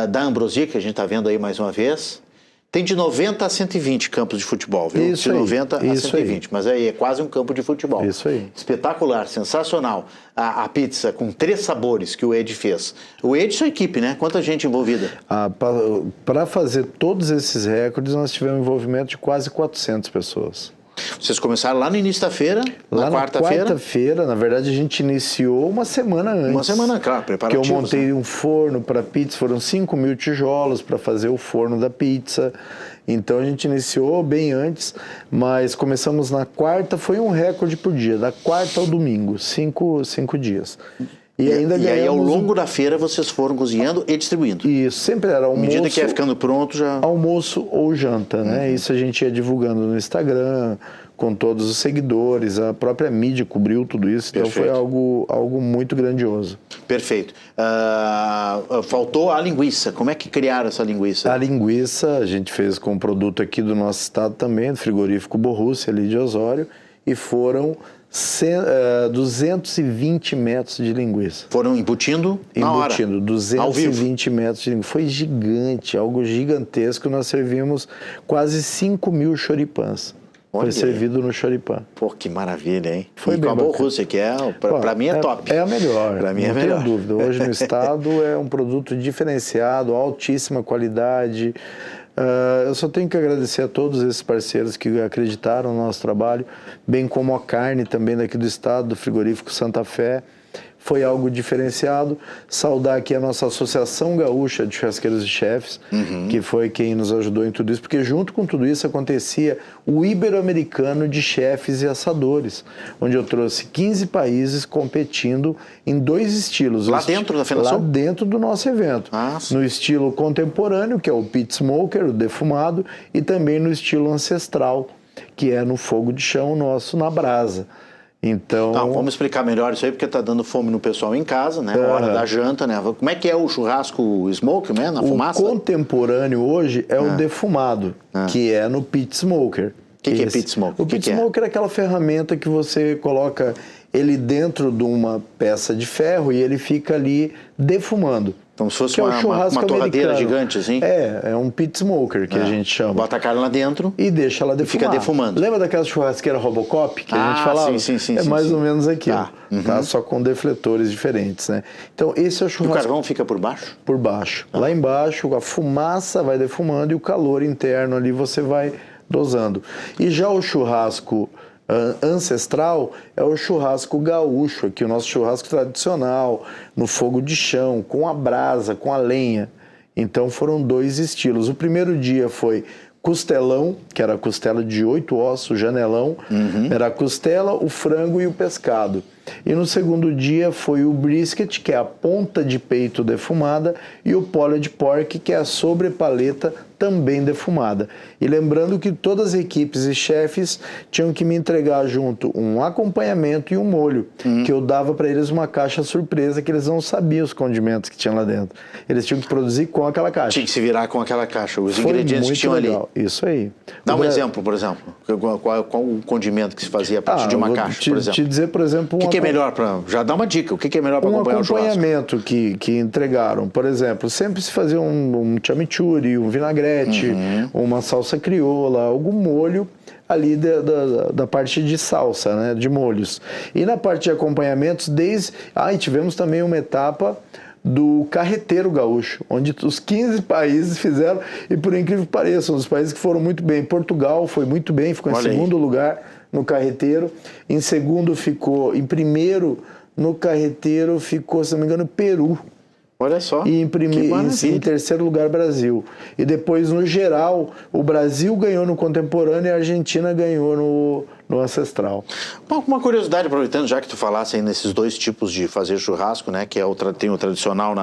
da ambrosia, que a gente está vendo aí mais uma vez. Tem de 90 a 120 campos de futebol, viu? Isso de 90 aí, a 120, mas aí é quase um campo de futebol. Isso aí. Espetacular, sensacional. A pizza com 3 sabores que o Ed fez. O Ed e sua equipe, né? Quanta gente envolvida? Para fazer todos esses recordes, nós tivemos envolvimento de quase 400 pessoas. Vocês começaram lá no início da feira, na quarta-feira? Quarta-feira, na verdade, a gente iniciou uma semana antes. Uma semana, claro, preparativos. Que eu montei um forno para pizza, foram 5 mil tijolos para fazer o forno da pizza. Então a gente iniciou bem antes, mas começamos na quarta, foi um recorde por dia, da quarta ao domingo, 5 dias. E aí, ao longo da feira, vocês foram cozinhando e distribuindo. Isso, sempre era almoço. À medida que ia ficando pronto, já... Almoço ou janta, né? Isso a gente ia divulgando no Instagram, com todos os seguidores, a própria mídia cobriu tudo isso, então foi algo muito grandioso. Perfeito. Faltou a linguiça. Como é que criaram essa linguiça? A linguiça a gente fez com um produto aqui do nosso estado também, do frigorífico Borrússia, ali de Osório, e foram 220 metros de linguiça. Foram embutindo na hora? Embutindo, 220 metros de linguiça. Foi gigante, algo gigantesco. Nós servimos quase 5.000 choripãs. Foi servido no choripã. Pô, que maravilha, hein? Foi bem com a Borrússia, que para mim é top. É a melhor, para mim não é melhor. tenho dúvida. Hoje no estado é um produto diferenciado, altíssima qualidade. Eu só tenho que agradecer a todos esses parceiros que acreditaram no nosso trabalho, bem como a carne também daqui do estado, do frigorífico Santa Fé. Foi algo diferenciado. Saudar aqui a nossa Associação Gaúcha de Churrasqueiros e Chefes, que foi quem nos ajudou em tudo isso, porque junto com tudo isso acontecia o Ibero-Americano de Chefes e Assadores, onde eu trouxe 15 países competindo em 2 estilos. Lá dentro da Feira Sul? Lá dentro do nosso evento. No estilo contemporâneo, que é o pit smoker, o defumado, e também no estilo ancestral, que é no fogo de chão nosso, na brasa. Então, vamos explicar melhor isso aí, porque tá dando fome no pessoal em casa, né? Hora da janta, né? Como é que é o churrasco smoke, né? Na fumaça? O contemporâneo hoje é o defumado, que é no pit smoker. O que é pit smoker? O pit smoker é aquela ferramenta que você coloca ele dentro de uma peça de ferro e ele fica ali defumando. Como se fosse uma torradeira gigante, assim? É um pit smoker que a gente chama. Bota a carne lá dentro e deixa ela defumar. E fica defumando. Lembra daquela churrasqueira Robocop que a gente falava? Sim. É mais ou menos aquilo, tá? Só com defletores diferentes, né? Então esse é o churrasco. O carvão fica por baixo? Por baixo. Lá embaixo a fumaça vai defumando e o calor interno ali você vai dosando. E já o churrasco ancestral é o churrasco gaúcho, aqui o nosso churrasco tradicional, no fogo de chão, com a brasa, com a lenha. Então foram 2 estilos. O primeiro dia foi costelão, que era a costela de 8 ossos, janelão, era a costela, o frango e o pescado. E no segundo dia foi o brisket, que é a ponta de peito defumada, e o pulled pork, que é a sobrepaleta também defumada. E lembrando que todas as equipes e chefes tinham que me entregar junto um acompanhamento e um molho, que eu dava para eles uma caixa surpresa, que eles não sabiam os condimentos que tinha lá dentro. Eles tinham que produzir com aquela caixa. Tinha que se virar com aquela caixa, os ingredientes que tinham legal. Ali. Isso aí. Dá um exemplo, por exemplo. Qual o condimento que se fazia a partir de uma caixa, por exemplo? Te dizer, por exemplo... O que é melhor para... Já dá uma dica. O que é melhor para acompanhar o churrasco? Um acompanhamento que entregaram. Por exemplo, sempre se fazia um chimichurri, um vinagrete, uma salsa crioula, algum molho ali da parte de salsa, né, de molhos. E na parte de acompanhamentos, e tivemos também uma etapa do carreteiro gaúcho, onde os 15 países fizeram, e por incrível que pareça, os países que foram muito bem. Portugal foi muito bem, ficou em segundo lugar no carreteiro. Em segundo ficou, em primeiro no carreteiro ficou, se não me engano, Peru. Olha só. E em terceiro lugar, Brasil. E depois, no geral, o Brasil ganhou no contemporâneo e a Argentina ganhou no ancestral. Uma curiosidade, aproveitando, já que tu falasse aí nesses 2 tipos de fazer churrasco, né? Que tem o tradicional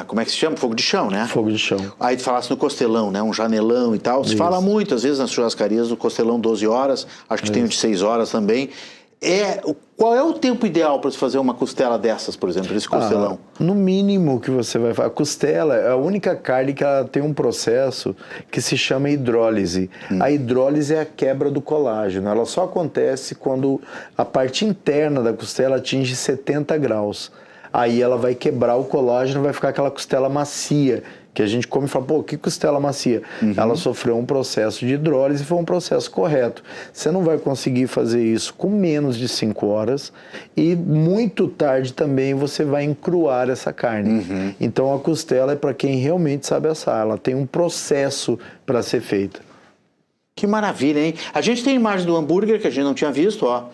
como é que se chama? Fogo de chão, né? Fogo de chão. Aí tu falasse no costelão, né? Um janelão e tal. Se fala muito, às vezes, nas churrascarias, do costelão 12 horas. Acho que tem o de 6 horas também. Qual é o tempo ideal para se fazer uma costela dessas, por exemplo, esse costelão? No mínimo que você vai fazer. A costela é a única carne que ela tem um processo que se chama hidrólise. A hidrólise é a quebra do colágeno. Ela só acontece quando a parte interna da costela atinge 70 graus. Aí ela vai quebrar o colágeno, vai ficar aquela costela macia, que a gente come e fala, pô, que costela macia. Ela sofreu um processo de hidrólise e foi um processo correto. Você não vai conseguir fazer isso com menos de 5 horas e muito tarde também você vai encruar essa carne. Então a costela é para quem realmente sabe assar, ela tem um processo para ser feita. Que maravilha, hein? A gente tem a imagem do hambúrguer que a gente não tinha visto, ó.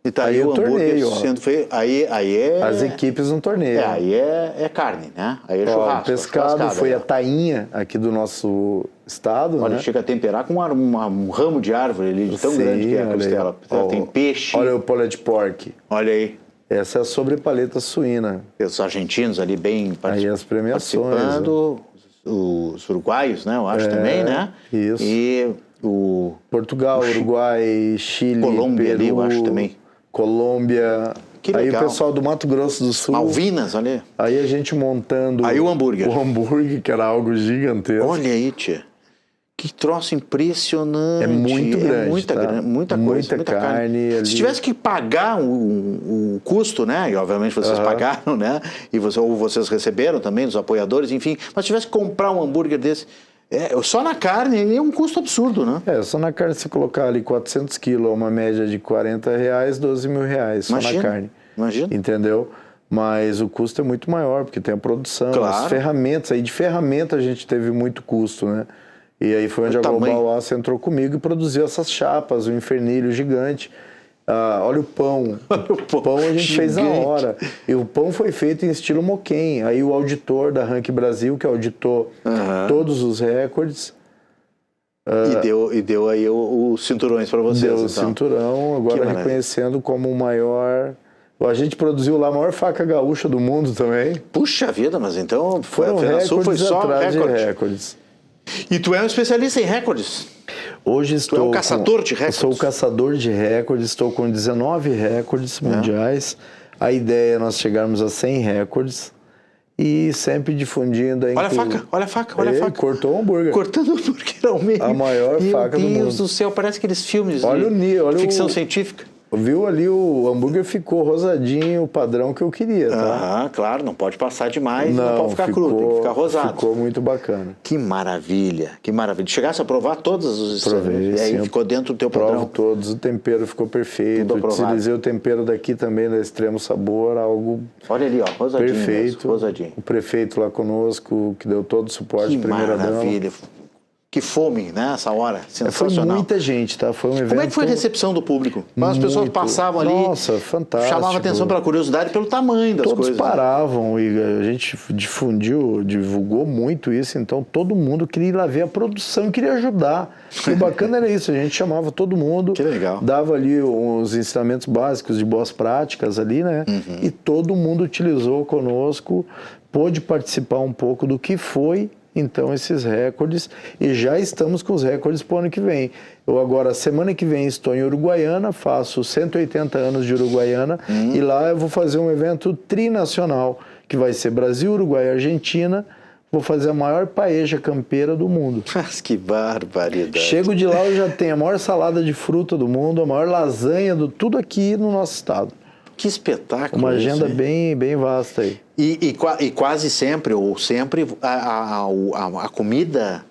E tá aí o torneio, sendo feito. Aí é... As equipes no torneio. Aí é carne, né? Aí é churrasco. O pescado foi a tainha aqui do nosso estado. Olha, chega a temperar com um ramo de árvore ali, de tão grande que é a costela. Tem peixe. Olha o pulled pork. Olha aí. Essa é a sobrepaleta suína. Os argentinos ali bem aí as premiações, participando, os uruguaios, né? Eu acho também, né? Isso. E o Portugal, Uruguai, Chile, Colômbia Peru, ali, eu acho também. Colômbia. Que aí legal. o pessoal do Mato Grosso do Sul. Malvinas, olha. Aí a gente montando. Aí o hambúrguer. O hambúrguer, que era algo gigantesco. Olha aí, tia. Que troço impressionante. É muito grande. Muita, tá? muita coisa. Muita carne. Ali. Se tivesse que pagar o custo, né? E obviamente vocês pagaram, né? Ou vocês receberam também, dos apoiadores, enfim. Mas se tivesse que comprar um hambúrguer desse, só na carne é um custo absurdo, né? Só na carne, se colocar ali 400 quilos, uma média de R$40, 12 mil reais. Só na carne. Imagina. Entendeu? Mas o custo é muito maior, porque tem a produção, as ferramentas. Aí de ferramenta a gente teve muito custo, né? E aí foi onde a Global Aço entrou comigo e produziu essas chapas, o infernilho gigante. Olha o pão. O pão a gente fez na hora. E o pão foi feito em estilo Moquém. Aí o auditor da Rank Brasil, que auditou todos os recordes. E deu aí os cinturões para vocês. Deu o cinturão, agora reconhecendo como o maior... A gente produziu lá a maior faca gaúcha do mundo também. Puxa vida, mas então... Foram recordes foi só atrás de recordes. E tu é um especialista em recordes? Hoje estou... Tu é um caçador de recordes? Sou caçador de recordes, estou com 19 recordes mundiais. A ideia é nós chegarmos a 100 recordes e sempre difundindo... Olha a faca, olha a faca, olha a faca. Cortou o hambúrguer. Cortando o hambúrguer ao meio. A maior faca do mundo. Meu Deus do céu, parece aqueles filmes olha de ficção científica. Viu ali, o hambúrguer ficou rosadinho, o padrão que eu queria, tá? Claro, não pode passar demais, não pode ficar cru, tem que ficar rosado. Ficou muito bacana. Que maravilha, que maravilha. Chegasse a provar todos os instrumentos, e aí ficou dentro do teu padrão. Provo todos, o tempero ficou perfeito, utilizei o tempero daqui também, da Extremo Sabor, algo olha ali, ó, rosadinho perfeito. Mesmo, rosadinho. O prefeito lá conosco, que deu todo o suporte, primeira dama. Que maravilha. Que fome, né, essa hora, sensacional. Foi muita gente, tá? Foi um evento... Como é que foi a recepção do público? As pessoas passavam ali... Nossa, fantástico. Chamava atenção pela curiosidade, pelo tamanho das coisas. Todos paravam, né? E a gente divulgou muito isso, então todo mundo queria ir lá ver a produção, queria ajudar. E o bacana era isso, a gente chamava todo mundo... Que legal. Dava ali os ensinamentos básicos de boas práticas ali, né? E todo mundo utilizou conosco, pôde participar um pouco do que foi... Então, esses recordes, e já estamos com os recordes para o ano que vem. Eu agora, semana que vem, estou em Uruguaiana, faço 180 anos de Uruguaiana, e lá eu vou fazer um evento trinacional, que vai ser Brasil, Uruguai e Argentina. Vou fazer a maior paella campeira do mundo. Mas que barbaridade. Chego de lá, eu já tenho a maior salada de fruta do mundo, a maior lasanha, tudo aqui no nosso estado. Que espetáculo. Uma agenda bem vasta aí. E quase sempre, ou sempre, a comida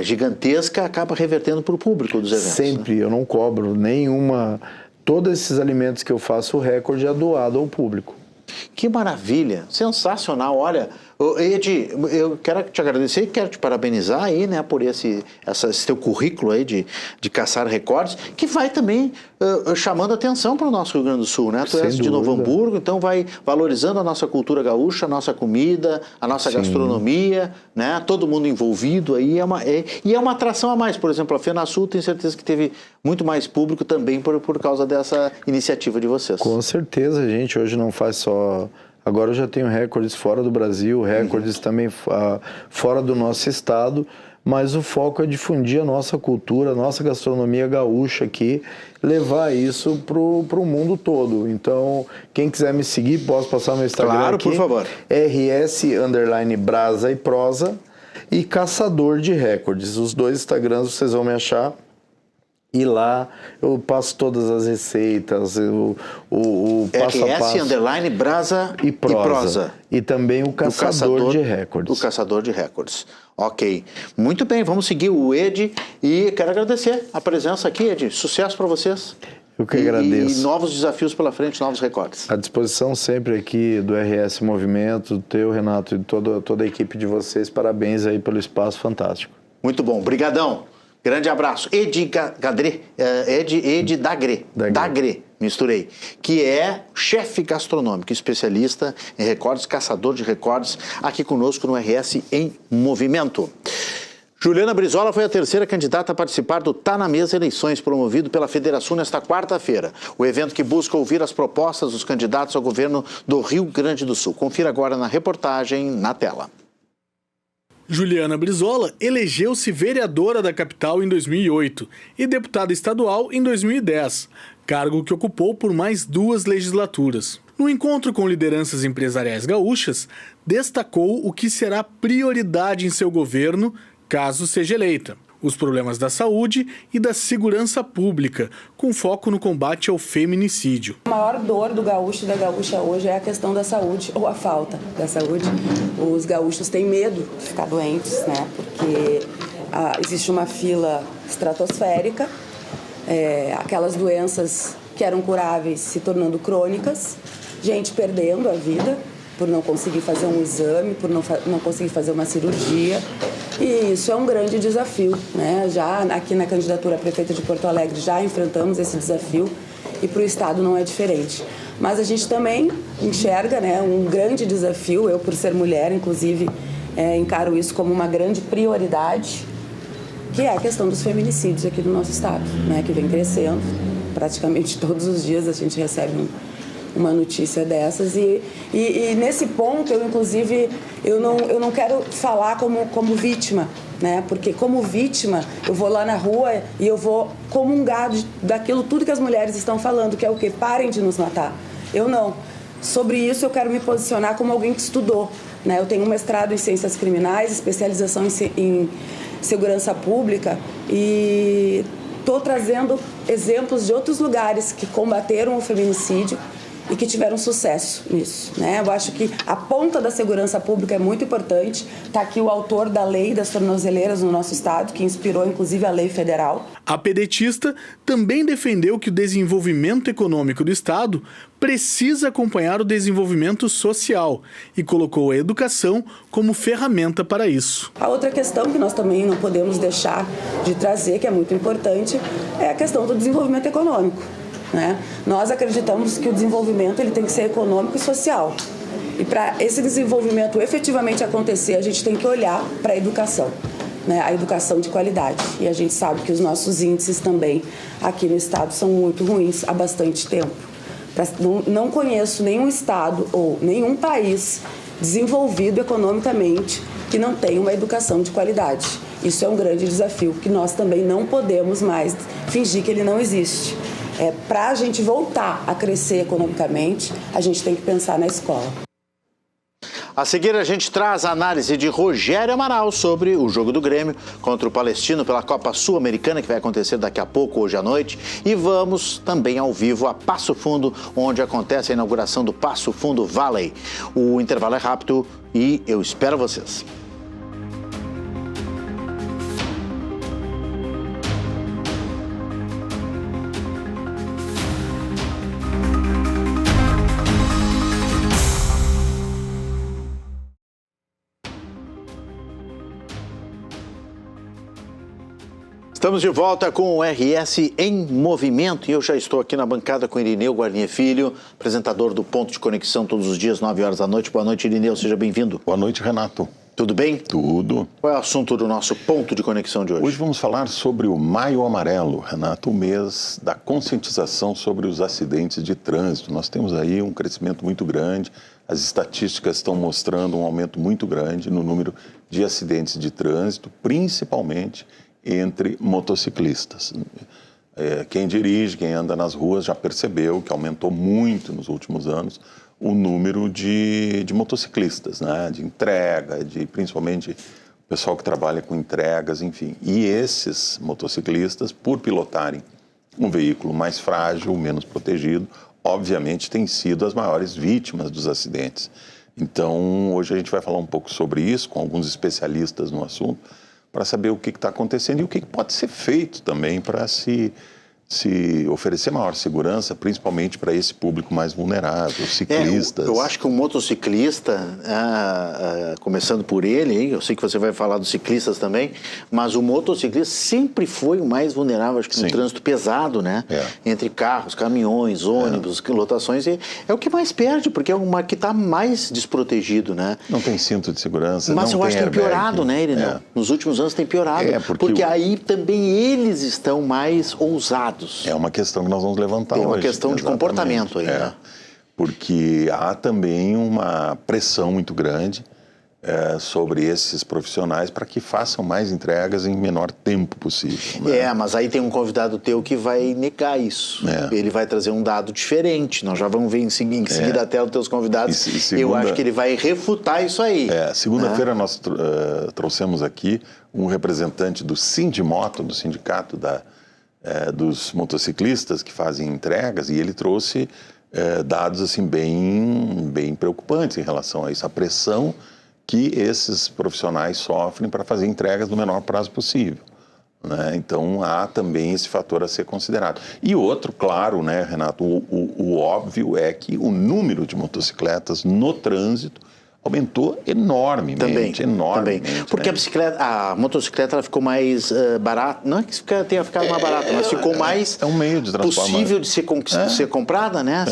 gigantesca acaba revertendo para o público dos eventos. Sempre, né? Eu não cobro nenhuma... Todos esses alimentos que eu faço, o recorde é doado ao público. Que maravilha, sensacional. Olha, Edi, eu quero te agradecer e quero te parabenizar aí, né, por esse teu currículo aí de caçar recordes, que vai também chamando atenção para o nosso Rio Grande do Sul, né? Tu és de Novo Hamburgo, então vai valorizando a nossa cultura gaúcha, a nossa comida, a nossa gastronomia, né? Todo mundo envolvido aí, e é uma atração a mais. Por exemplo, a FenaSul, tenho certeza que teve muito mais público também por causa dessa iniciativa de vocês. Com certeza, a gente hoje não faz só... Agora eu já tenho recordes fora do Brasil, recordes também fora do nosso estado, mas o foco é difundir a nossa cultura, a nossa gastronomia gaúcha aqui, levar isso pro mundo todo. Então, quem quiser me seguir, posso passar meu Instagram claro, aqui. Por favor. RS_Brasa e Prosa e Caçador de Recordes. Os dois Instagrams vocês vão me achar. E lá eu passo todas as receitas, o passo a passo. RS_Brasa e Prosa. E também o Caçador de Recordes. O Caçador de Recordes. Ok. Muito bem, vamos seguir o Edi. E quero agradecer a presença aqui, Edi. Sucesso para vocês. Eu que agradeço. E novos desafios pela frente, novos recordes. À disposição sempre aqui do RS Movimento, do teu, Renato, e toda a equipe de vocês. Parabéns aí pelo espaço fantástico. Muito bom. Brigadão. Grande abraço. Edi Dagre, misturei, que é chefe gastronômico, especialista em recordes, caçador de recordes, aqui conosco no RS em Movimento. Juliana Brizola foi a terceira candidata a participar do Tá na Mesa Eleições, promovido pela Federação nesta quarta-feira. O evento que busca ouvir as propostas dos candidatos ao governo do Rio Grande do Sul. Confira agora na reportagem na tela. Juliana Brizola elegeu-se vereadora da capital em 2008 e deputada estadual em 2010, cargo que ocupou por mais 2 legislaturas. No encontro com lideranças empresariais gaúchas, destacou o que será prioridade em seu governo, caso seja eleita: os problemas da saúde e da segurança pública, com foco no combate ao feminicídio. A maior dor do gaúcho e da gaúcha hoje é a questão da saúde, ou a falta da saúde. Os gaúchos têm medo de ficar doentes, né? Porque existe uma fila estratosférica, aquelas doenças que eram curáveis se tornando crônicas, gente perdendo a vida por não conseguir fazer um exame, por não conseguir fazer uma cirurgia. E isso é um grande desafio, né? Já aqui na candidatura a prefeita de Porto Alegre já enfrentamos esse desafio e para o Estado não é diferente. Mas a gente também enxerga, né, um grande desafio, eu por ser mulher, inclusive, encaro isso como uma grande prioridade, que é a questão dos feminicídios aqui no nosso Estado, né, que vem crescendo. Praticamente todos os dias a gente recebe uma notícia dessas e nesse ponto eu inclusive eu não quero falar como vítima, né? Porque como vítima eu vou lá na rua e eu vou comungar daquilo tudo que as mulheres estão falando, que é o quê? Parem de nos matar. Eu não. Sobre isso eu quero me posicionar como alguém que estudou, né? Eu tenho um mestrado em ciências criminais, especialização em segurança pública e estou trazendo exemplos de outros lugares que combateram o feminicídio e que tiveram sucesso nisso, né? Eu acho que a ponta da segurança pública é muito importante. Está aqui o autor da lei das tornozeleiras no nosso estado, que inspirou inclusive a lei federal. A pedetista também defendeu que o desenvolvimento econômico do estado precisa acompanhar o desenvolvimento social e colocou a educação como ferramenta para isso. A outra questão que nós também não podemos deixar de trazer, que é muito importante, é a questão do desenvolvimento econômico, né? Nós acreditamos que o desenvolvimento ele tem que ser econômico e social. E para esse desenvolvimento efetivamente acontecer, a gente tem que olhar para a educação, né? A educação de qualidade. E a gente sabe que os nossos índices também aqui no estado são muito ruins há bastante tempo. Não conheço nenhum estado ou nenhum país desenvolvido economicamente que não tenha uma educação de qualidade. Isso é um grande desafio que nós também não podemos mais fingir que ele não existe. Para a gente voltar a crescer economicamente, a gente tem que pensar na escola. A seguir, a gente traz a análise de Rogério Amaral sobre o jogo do Grêmio contra o Palestino pela Copa Sul-Americana, que vai acontecer daqui a pouco, hoje à noite. E vamos também ao vivo a Passo Fundo, onde acontece a inauguração do Passo Fundo Valley. O intervalo é rápido e eu espero vocês. Estamos de volta com o RS em Movimento e eu já estou aqui na bancada com Irineu Guarnier Filho, apresentador do Ponto de Conexão todos os dias, 9 horas da noite. Boa noite, Irineu, seja bem-vindo. Boa noite, Renato. Tudo bem? Tudo. Qual é o assunto do nosso Ponto de Conexão de hoje? Hoje vamos falar sobre o Maio Amarelo, Renato, o mês da conscientização sobre os acidentes de trânsito. Nós temos aí um crescimento muito grande, as estatísticas estão mostrando um aumento muito grande no número de acidentes de trânsito, principalmente entre motociclistas. Quem dirige, quem anda nas ruas já percebeu que aumentou muito nos últimos anos o número de motociclistas, né? De entrega, principalmente o pessoal que trabalha com entregas, enfim. E esses motociclistas, por pilotarem um veículo mais frágil, menos protegido, obviamente têm sido as maiores vítimas dos acidentes. Então, hoje a gente vai falar um pouco sobre isso, com alguns especialistas no assunto, para saber o que está acontecendo e o que pode ser feito também para se se oferecer maior segurança, principalmente para esse público mais vulnerável, os ciclistas. Eu acho que o motociclista, começando por ele, hein, eu sei que você vai falar dos ciclistas também, mas o motociclista sempre foi o mais vulnerável, acho que no trânsito pesado, né? Entre carros, caminhões, ônibus, lotações, é o que mais perde, porque é uma que está mais desprotegido, né? Não tem cinto de segurança, mas não eu acho que tem piorado, né, Irineu? Nos últimos anos tem piorado, porque aí também eles estão mais ousados. É uma questão que nós vamos levantar hoje. É uma questão de comportamento aí, né? Porque há também uma pressão muito grande sobre esses profissionais para que façam mais entregas em menor tempo possível. Né? Mas aí tem um convidado teu que vai negar isso. Ele vai trazer um dado diferente. Nós já vamos ver em seguida até os teus convidados. Eu acho que ele vai refutar isso aí. Segunda-feira nós trouxemos aqui um representante do Sindimoto, do sindicato dos motociclistas que fazem entregas, e ele trouxe dados assim bem preocupantes em relação a isso, a pressão que esses profissionais sofrem para fazer entregas no menor prazo possível, né? Então há também esse fator a ser considerado. E outro, claro, né, Renato, o óbvio é que o número de motocicletas no trânsito aumentou enormemente. Também. Porque a motocicleta ela ficou mais barata, não é que tenha ficado mais barata, mas ficou mais um meio de possível de ser comprada, né?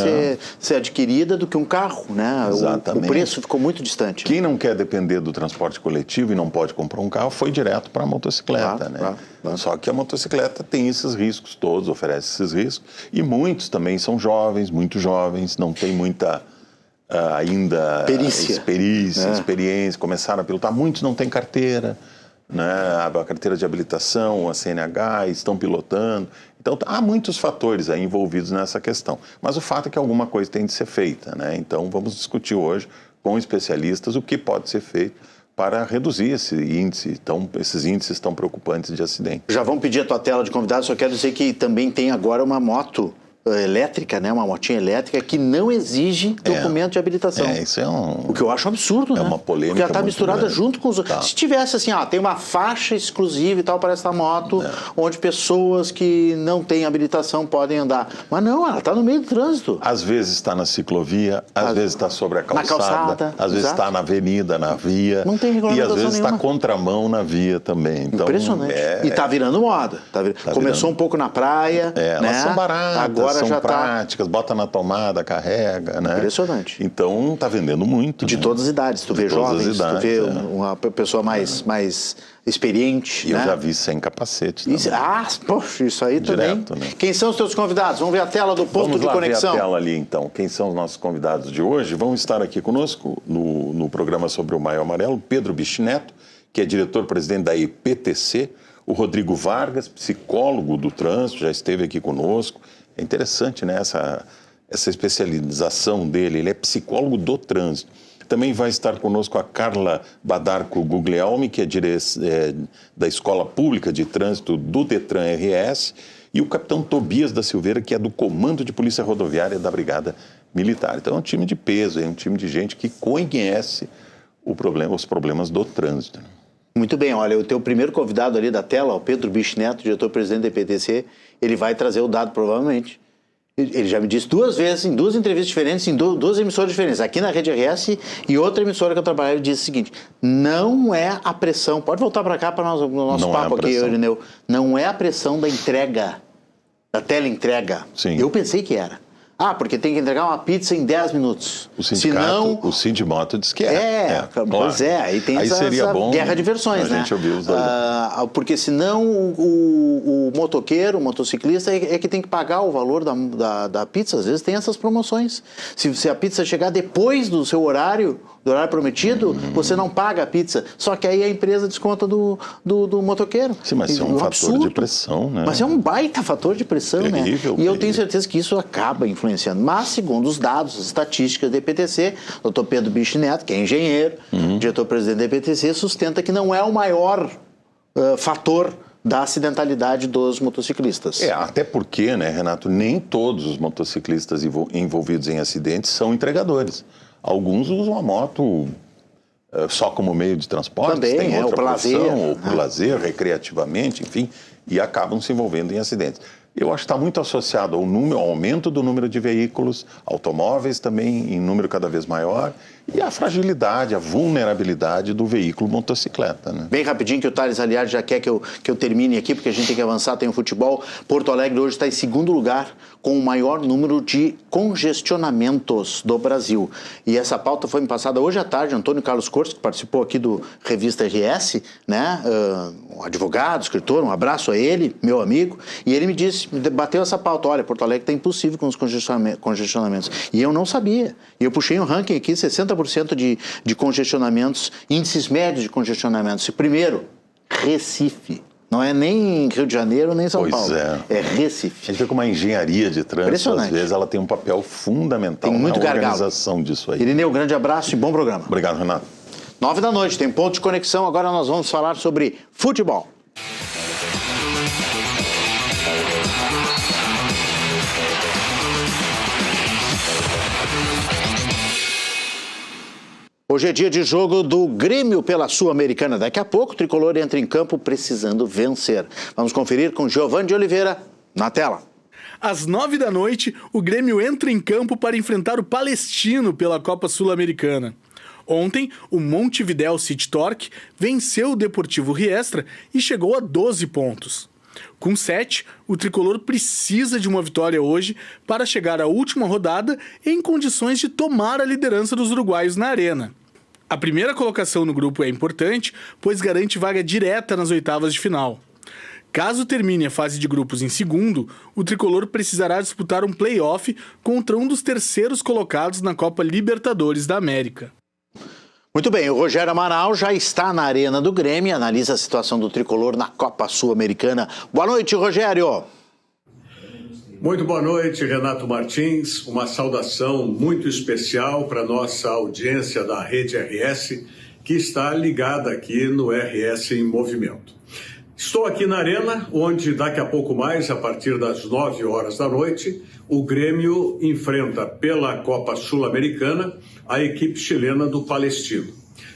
Ser adquirida do que um carro, né? Exatamente. O preço ficou muito distante. Quem não quer depender do transporte coletivo e não pode comprar um carro foi direto para a motocicleta, né? Claro. Só que a motocicleta tem esses riscos todos, oferece esses riscos, e muitos também são jovens, muito jovens, não tem muita ainda experiência, começaram a pilotar. Muitos não têm carteira, né? A carteira de habilitação, a CNH, estão pilotando. Então há muitos fatores aí envolvidos nessa questão, mas o fato é que alguma coisa tem de ser feita, né? Então vamos discutir hoje com especialistas o que pode ser feito para reduzir esse índice, esses índices tão preocupantes de acidente. Já vamos pedir a tua tela de convidados, só quero dizer que também tem agora uma moto elétrica, né? Uma motinha elétrica que não exige documento de habilitação. Isso o que eu acho um absurdo, né? É uma polêmica. Porque ela está misturada grande. Junto com os outros. Se tivesse assim, tem uma faixa exclusiva e tal para essa moto, onde pessoas que não têm habilitação podem andar. Mas não, ela está no meio do trânsito. Às vezes está na ciclovia, às vezes está sobre a calçada, às vezes está na avenida, na via. Não tem regulamentação e às vezes nenhuma. Está contramão na via também. Então, impressionante. E está virando moda. Começou um pouco na praia. Elas são baratas. Agora são já práticas, bota na tomada, carrega, né? Impressionante. Então, está vendendo muito. De todas as idades. Tu vê jovens, tu vê uma pessoa mais experiente. E eu já vi sem capacete. Poxa, isso aí direto, também. Né? Quem são os teus convidados? Vamos ver a tela do ponto de conexão. Vamos lá ver a tela ali, então. Quem são os nossos convidados de hoje? Vão estar aqui conosco no programa sobre o Maio Amarelo, Pedro Bichineto, que é diretor-presidente da EPTC, o Rodrigo Vargas, psicólogo do trânsito, já esteve aqui conosco. É interessante, né, essa especialização dele. Ele é psicólogo do trânsito. Também vai estar conosco a Carla Badarco Guglielmi, que é da Escola Pública de Trânsito do Detran RS, e o capitão Tobias da Silveira, que é do Comando de Polícia Rodoviária da Brigada Militar. Então é um time de peso, é um time de gente que conhece os problemas do trânsito. Muito bem, olha, o teu primeiro convidado ali da tela, o Pedro Bichineto, diretor-presidente da EPTC, ele vai trazer o dado provavelmente. Ele já me disse 2 vezes, em 2 entrevistas diferentes, em 2 emissoras diferentes, aqui na Rede RS e outra emissora que eu trabalho, ele disse o seguinte: não é a pressão, pode voltar para cá para o nosso papo aqui, Irineu, não é a pressão da entrega, da teleentrega. Sim. Eu pensei que era. Porque tem que entregar uma pizza em 10 minutos. O sindicato, o Sindimoto diz que pois é, aí tem essa guerra de versões, né? A gente ouviu os dois. Porque senão o motoqueiro, o motociclista é que tem que pagar o valor da pizza. Às vezes tem essas promoções. Se a pizza chegar depois do seu horário prometido, você não paga a pizza. Só que aí a empresa desconta do motoqueiro. Sim, mas isso é um fator de pressão, né? Mas é um baita fator de pressão, terrível, né? E eu tenho certeza que isso acaba influenciando. Mas, segundo os dados, as estatísticas da EPTC, o Dr. Pedro Bichineto, que é engenheiro, diretor-presidente da EPTC, sustenta que não é o maior fator da acidentalidade dos motociclistas. Até porque, né, Renato, nem todos os motociclistas envolvidos em acidentes são entregadores. Alguns usam a moto só como meio de transporte, também, tem outra profissão, ou por lazer, recreativamente, enfim, e acabam se envolvendo em acidentes. Eu acho que está muito associado ao aumento do número de veículos, automóveis também em número cada vez maior, e a fragilidade, a vulnerabilidade do veículo motocicleta, né? Bem rapidinho, que o Thales, aliás, já quer que eu termine aqui, porque a gente tem que avançar, tem o futebol. Porto Alegre hoje está em segundo lugar com o maior número de congestionamentos do Brasil. E essa pauta foi me passada hoje à tarde, Antônio Carlos Corso, que participou aqui do Revista RS, né? Um advogado, escritor, um abraço a ele, meu amigo, e ele me disse, me bateu essa pauta, olha, Porto Alegre está impossível com os congestionamentos. E eu não sabia. E eu puxei um ranking aqui, 60% de congestionamentos, índices médios de congestionamentos. Primeiro, Recife. Não é nem Rio de Janeiro, nem São Paulo. É Recife. A gente vê como a engenharia de trânsito, às vezes, ela tem um papel fundamental na organização disso aí. Irineu, grande abraço e bom programa. Obrigado, Renato. 9 da noite, tem ponto de conexão. Agora nós vamos falar sobre futebol. Hoje é dia de jogo do Grêmio pela Sul-Americana. Daqui a pouco o Tricolor entra em campo precisando vencer. Vamos conferir com Giovanni de Oliveira na tela. Às 9 da noite, o Grêmio entra em campo para enfrentar o Palestino pela Copa Sul-Americana. Ontem, o Montevidéu City Torque venceu o Deportivo Riestra e chegou a 12 pontos. Com 7, o Tricolor precisa de uma vitória hoje para chegar à última rodada em condições de tomar a liderança dos uruguaios na arena. A primeira colocação no grupo é importante, pois garante vaga direta nas oitavas de final. Caso termine a fase de grupos em segundo, o Tricolor precisará disputar um play-off contra um dos terceiros colocados na Copa Libertadores da América. Muito bem, o Rogério Amaral já está na arena do Grêmio e analisa a situação do Tricolor na Copa Sul-Americana. Boa noite, Rogério. Muito boa noite, Renato Martins. Uma saudação muito especial para a nossa audiência da Rede RS, que está ligada aqui no RS em Movimento. Estou aqui na arena, onde daqui a pouco mais, a partir das 9 horas da noite, o Grêmio enfrenta pela Copa Sul-Americana a equipe chilena do Palestino.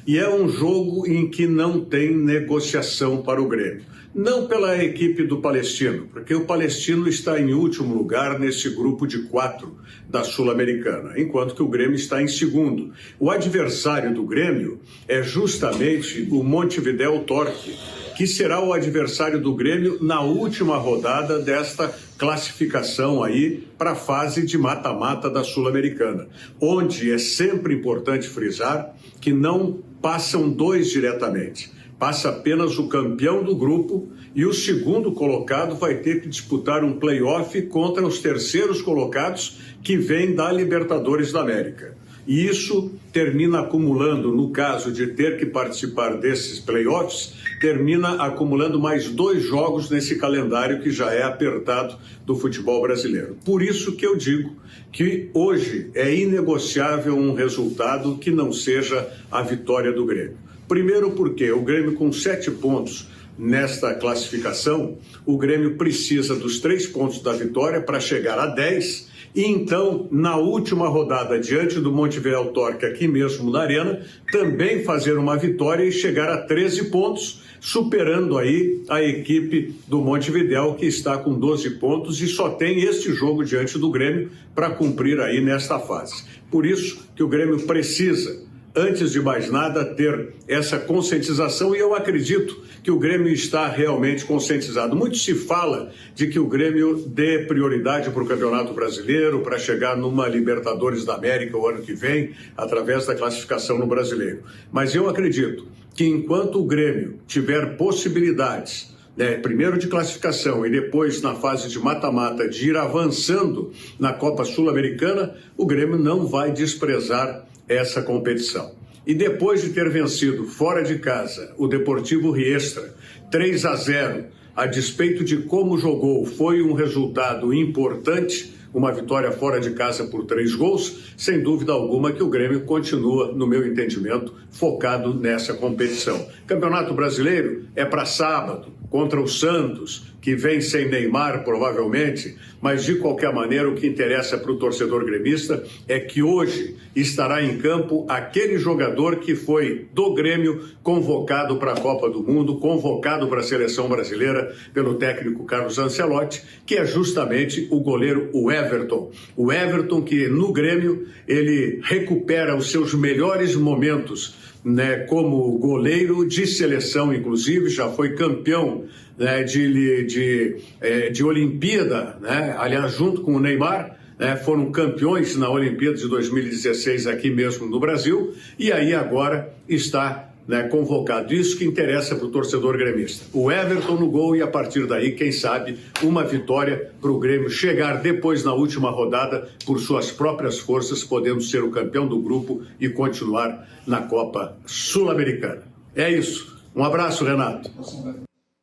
E é um jogo em que não tem negociação para o Grêmio. Não pela equipe do Palestino, porque o Palestino está em último lugar nesse grupo de 4 da Sul-Americana, enquanto que o Grêmio está em segundo. O adversário do Grêmio é justamente o Montevidéu Torque, que será o adversário do Grêmio na última rodada desta classificação aí para a fase de mata-mata da Sul-Americana, onde é sempre importante frisar que não passam 2 diretamente. Passa apenas o campeão do grupo e o segundo colocado vai ter que disputar um play-off contra os terceiros colocados que vêm da Libertadores da América. E isso termina acumulando, no caso de ter que participar desses play-offs, termina acumulando mais 2 jogos nesse calendário que já é apertado do futebol brasileiro. Por isso que eu digo que hoje é inegociável um resultado que não seja a vitória do Grêmio. Primeiro porque o Grêmio com 7 pontos nesta classificação, o Grêmio precisa dos 3 pontos da vitória para chegar a 10 e então, na última rodada, diante do Montevidéu Torque, aqui mesmo na Arena, também fazer uma vitória e chegar a 13 pontos, superando aí a equipe do Montevidéu, que está com 12 pontos e só tem este jogo diante do Grêmio para cumprir aí nesta fase. Por isso que o Grêmio precisa, antes de mais nada, ter essa conscientização e eu acredito que o Grêmio está realmente conscientizado. Muito se fala de que o Grêmio dê prioridade para o Campeonato Brasileiro, para chegar numa Libertadores da América o ano que vem, através da classificação no Brasileiro. Mas eu acredito que enquanto o Grêmio tiver possibilidades, primeiro de classificação e depois na fase de mata-mata, de ir avançando na Copa Sul-Americana, o Grêmio não vai desprezar essa competição. E depois de ter vencido fora de casa o Deportivo Riestra 3-0, a despeito de como jogou, foi um resultado importante, uma vitória fora de casa por 3 gols, sem dúvida alguma que o Grêmio continua, no meu entendimento, focado nessa competição. Campeonato Brasileiro é para sábado, contra o Santos, que vem sem Neymar provavelmente, mas de qualquer maneira o que interessa para o torcedor gremista é que hoje estará em campo aquele jogador que foi do Grêmio convocado para a Copa do Mundo, convocado para a seleção brasileira pelo técnico Carlos Ancelotti, que é justamente o goleiro Everton. O Everton que no Grêmio ele recupera os seus melhores momentos, né, como goleiro de seleção, inclusive, já foi campeão, né, de Olimpíada, né, aliás, junto com o Neymar, né, foram campeões na Olimpíada de 2016 aqui mesmo no Brasil, e aí agora está, né, convocado. Isso que interessa para o torcedor gremista. O Everton no gol e a partir daí, quem sabe, uma vitória para o Grêmio chegar depois na última rodada por suas próprias forças, podendo ser o campeão do grupo e continuar na Copa Sul-Americana. É isso. Um abraço, Renato.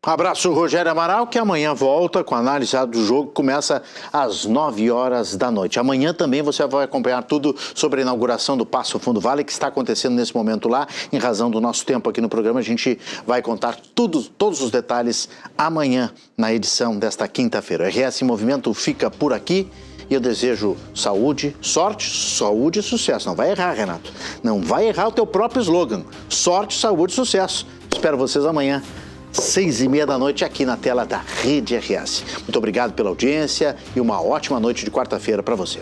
Um abraço, Rogério Amaral, que amanhã volta com a análise do jogo, começa às 9 horas da noite. Amanhã também você vai acompanhar tudo sobre a inauguração do Passo Fundo Vale, que está acontecendo nesse momento lá. Em razão do nosso tempo aqui no programa, a gente vai contar todos os detalhes amanhã, na edição desta quinta-feira. O RS em Movimento fica por aqui. E eu desejo saúde, sorte, saúde e sucesso. Não vai errar, Renato. Não vai errar o teu próprio slogan. Sorte, saúde e sucesso. Espero vocês amanhã, 6h30 da noite, aqui na tela da Rede RS. Muito obrigado pela audiência e uma ótima noite de quarta-feira para você.